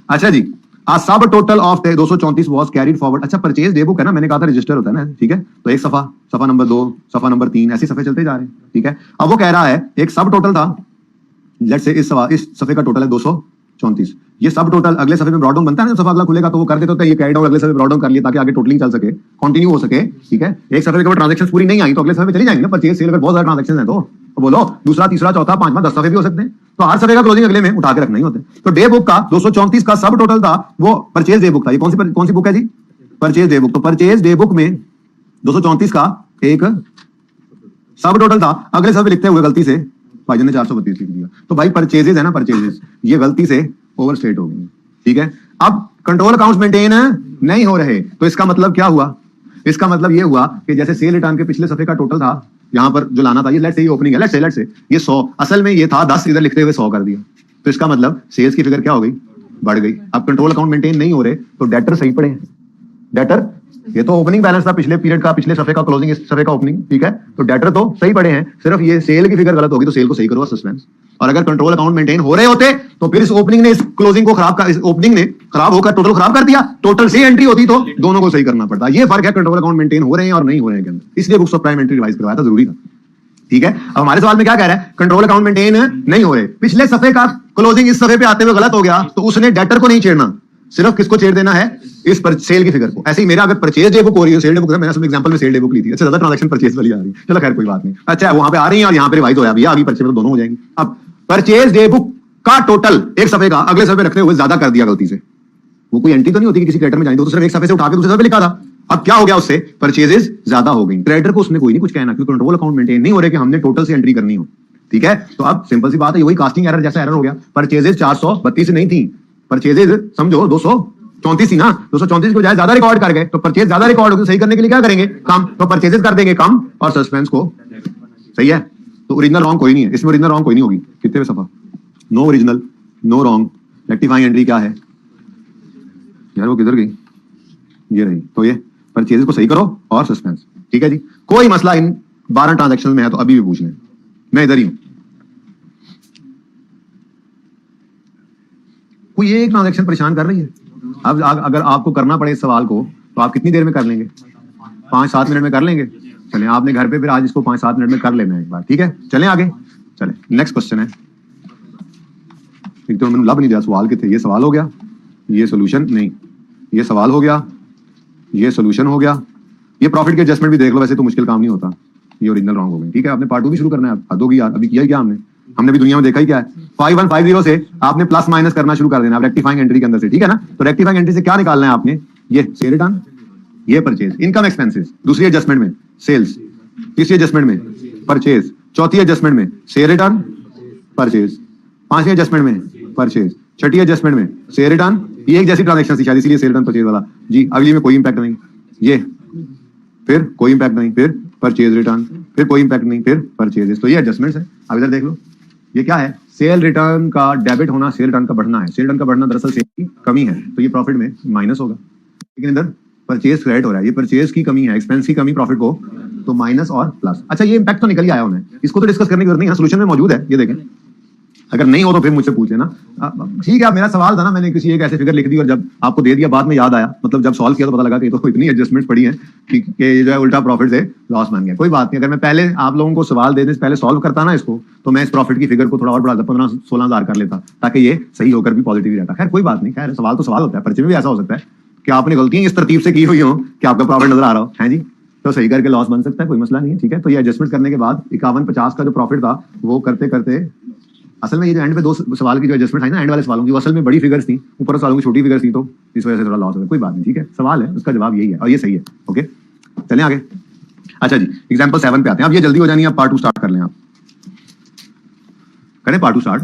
अच्छा जी। आ सब total of 234 was carried forward. अच्छा, परचेज डे बुक है ना, मैंने कहा था रजिस्टर होता है ना, ठीक है, तो एक सफा नंबर 2, सफा नंबर 3, ऐसे सफे चलते जा रहे हैं। ठीक है, अब वो कह रहा है एक सब टोटल था, लेट्स से इस सफे का टोटल है 234, ये सब टोटल अगले सफे में ब्रॉड डाउन बनता है ना, सफा अगला खुलेगा तो वो कर देते होता है, ये कैरिड आउट अगले सफे ब्रॉड डाउन कर लिया ताकि आगे टोटलिंग चल सके, कंटिन्यू हो सके। ठीक है, एक सफे के बाद ट्रांजैक्शंस पूरी नहीं आई तो अगले सफे में चली जाएंगे ना, परचेज सेल अगर बहुत सारे ट्रांजैक्शंस हैं तो बोलो दूसरा तीसरा चौथा पांचवा 10 सफे भी हो सकते हैं, तो हर सफे का क्लोजिंग अगले में उठा के रखना ही होता है। तो डे बुक का 234 का सब टोटल था, वो परचेज डे बुक था। ये कौन सी बुक है जी, परचेज डे बुक। तो परचेज डे बुक में 234 का एक सब टोटल था, अगले सफे लिखते हुए गलती से भाईजान ने 432 लिख दिया, तो भाई परचेजेस है ना, परचेजेस ये गलती से ओवरस्टेट हो गई। ठीक है, अब कंट्रोल अकाउंट्स मेंटेन नहीं हो रहे, तो इसका मतलब क्या हुआ, इसका मतलब ये हुआ कि जैसे सेल रिटर्न के पिछले सफे का टोटल था, यहां पर जो लाना था, ये लेट्स से ये ओपनिंग है, लेट्स से ये 100, असल में ये था 10, इधर लिखते हुए 100 कर दिया, तो इसका मतलब सेल्स की फिगर क्या हो गई, बढ़ गई। अब कंट्रोल अकाउंट मेंटेन नहीं हो रहे तो डेटर सही पड़े, डेटर ये तो ओपनिंग बैलेंस था पिछले पीरियड का, पिछले सफे का क्लोजिंग, इस सफे का ओपनिंग। ठीक है, तो डेटर तो सही पड़े हैं, सिर्फ ये सेल की फिगर गलत होगी, तो सेल को सही करो सस्पेंस। और अगर कंट्रोल अकाउंट मेंटेन हो रहे होते तो फिर इस ओपनिंग ने इस क्लोजिंग को खराब कर, इस ओपनिंग ने खराब होकर टोटल खराब कर दिया, टोटल से एंट्री होती तो दोनों को सही करना पड़ता। ये फर्क है कंट्रोल अकाउंट मेंटेन हो रहे हैं और नहीं हो रहे हैं के अंदर, इसलिए books of prime entry revise करवाया था, जरूरी था। ठीक है, अब हमारे सवाल में क्या कह रहा है, कंट्रोल अकाउंट मेंटेन नहीं हो रहे, पिछले सफे का क्लोजिंग इस सफे पे आते हुए गलत हो गया, तो उसने डेटर को नहीं छेड़ना, सिर्फ किसको छेड़ देना है, इस पर सेल की फिगर को। ऐसे ही मेरा अगर परचेज डे बुक हो रही है, सेल डे बुक है, मैंने सब एग्जांपल में सेल डे बुक ली थी, अच्छा ज्यादा ट्रांजैक्शन परचेज वाली आ रही है, चलो खैर कोई बात नहीं। अच्छा वहां पे आ रही है और यहाँ पे रिवाइज हो गया, आगे परचेज में तो दोनों हो जाएंगे। अब परचेज डे बुक का टोटल एक सफे का अगले सफे रखते हुए ज्यादा कर दिया गलती से, वो कोई एंट्री तो नहीं होती कि किसी क्रेडिटर में जाएंगे तो सिर्फ एक सफे से उठा के दूसरे सफे पे लिखा था। अब क्या हो गया, उससे परचेजेस ज्यादा हो गई। क्रेडिटर को उसने कोई नहीं कुछ कहना, क्योंकि कंट्रोल अकाउंट मेंटेन नहीं हो रहे कि हमने टोटल से एंट्री करनी हो। ठीक है, तो अब सिंपल सी बात है, वही कास्टिंग एरर जैसा एरर हो गया। परचेजेस 432 नहीं थी, परचेजेस समझो 234 थी ना, 234 को ज्यादा रिकॉर्ड कर गए, तो परचेज ज्यादा रिकॉर्ड होगी, सही करने के लिए क्या करेंगे, कम, तो परचेजेस कर देंगे कम और सस्पेंस को। सही है, तो ओरिजिनल रॉन्ग कोई नहीं है इसमें, ओरिजिनल रॉन्ग कोई नहीं होगी। कितने पे सफा, no original no wrong. Rectifying entry क्या है यार, वो किधर गई, ये रही। तो ये परचेजेस को सही करो और सस्पेंस। ठीक है जी, कोई मसला इन 12 ट्रांजैक्शन में है तो अभी भी पूछ लें, मैं इधर ही हूं। कोई एक ट्रांजैक्शन परेशान कर रही है। अब अगर आपको करना पड़े इस सवाल को तो आप कितनी देर में कर लेंगे, 5-7 मिनट में कर लेंगे। चलें, आपने घर पे फिर आज इसको 5-7 मिनट में कर लेना है एक बार। ठीक है, चलें आगे। चलें, नेक्स्ट क्वेश्चन है। एक तो मैंने लब नहीं दिया, सवाल के थे। ये सवाल हो गया, ये सोल्यूशन नहीं, ये सवाल हो गया, ये सोल्यूशन हो गया। ये प्रॉफिट के एडजस्टमेंट भी देख लो, वैसे तो मुश्किल काम नहीं होता। ये ओरिजिनल रॉन्ग हो गई। ठीक है, आपने पार्ट 2 भी शुरू करना है, हद होगी यार। अभी किया ही क्या हमने भी दुनिया में देखा ही क्या है। 5150 से आपने प्लस माइनस करना शुरू कर देना रेक्टिफाइंग एंट्री के अंदर से। ठीक है ना, तो रेक्टिफाइंग एंट्री से क्या निकालना है आपने, ये सेल रिटर्न, ये परचेज, इनकम एक्सपेंसेस, दूसरी एडजस्टमेंट में सेल्स, तीसरी एडजस्टमेंट में परचेज, चौथी एडजस्टमेंट में सेल रिटर्न परचेज, पांचवी एडजस्टमेंट में परचेज, छठी एडजस्टमेंट में सेल रिटर्न। ये एक जैसी ट्रांजैक्शन थी शायद, इसलिए सेल रिटर्न परचेज वाला जी। अगली में कोई इंपैक्ट नहीं, ये फिर कोई इंपैक्ट नहीं, फिर परचेज रिटर्न, फिर कोई इंपैक्ट नहीं, फिर परचेजेस। तो ये एडजस्टमेंट्स है। अब इधर देख लो, ये क्या है, सेल रिटर्न का डेबिट होना, सेल रिटर्न का बढ़ना है। सेल रिटर्न का बढ़ना दरअसल सेल की कमी है, तो ये प्रॉफिट में माइनस होगा। लेकिन इधर परचेज क्रेडिट हो रहा है, ये परचेज की कमी है, एक्सपेंस की कमी प्रॉफिट को, तो माइनस और प्लस। अच्छा, ये इंपैक्ट तो निकल ही आया उन्हें, इसको तो डिस्कस करने की जरूरत नहीं है, सोल्यूशन में मौजूद है, ये देखें। अगर नहीं हो तो फिर मुझसे पूछ लेना। ठीक है, मेरा सवाल था ना, मैंने किसी एक ऐसे फिगर लिख दी और जब आपको दे दिया बाद में याद आया, मतलब जब सॉल्व किया तो पता लगा कि तो इतनी एडजस्टमेंट पड़ी है कि ये जो है उल्टा प्रॉफिट से लॉस बन गया। कोई बात नहीं, अगर मैं पहले आप लोगों को सवाल देने से पहले सॉल्व करता ना इसको, तो मैं इस प्रॉफिट की फिगर को थोड़ा और बढ़ा 15-16 हजार कर लेता, ताकि ये सही होकर भी पॉजिटिव रहता। खैर कोई बात नहीं, खैर सवाल तो सवाल होता है, पर्चे में भी ऐसा हो सकता है कि आपने गलतियां इस तरतीब से की हुई हो कि आपका प्रॉफिट नजर आ रहा हो, है जी, तो सही करके लॉस बन सकता है, कोई मसला नहीं है। ठीक है, तो ये एडजस्टमेंट करने के बाद 5150 का जो प्रॉफिट था वो करते करते, असल में ये जो एंड पे 2 सवाल की जो एडजस्टमेंट आई ना, एंड वाले सवालों की, वो असल में बड़ी फिगर्स थी, ऊपर सवालों की छोटी फिगर्स थी, तो इस वजह से थोड़ा लॉस हो गया। कोई बात नहीं, ठीक है, सवाल है, उसका जवाब यही है और ये सही है। ओके, चलें आगे। अच्छा जी, एग्जाम्पल 7 पे आते हैं। अब ये जल्दी हो जानी है, अब पार्ट 2 स्टार्ट कर लें। आप करें पार्ट 2 स्टार्ट।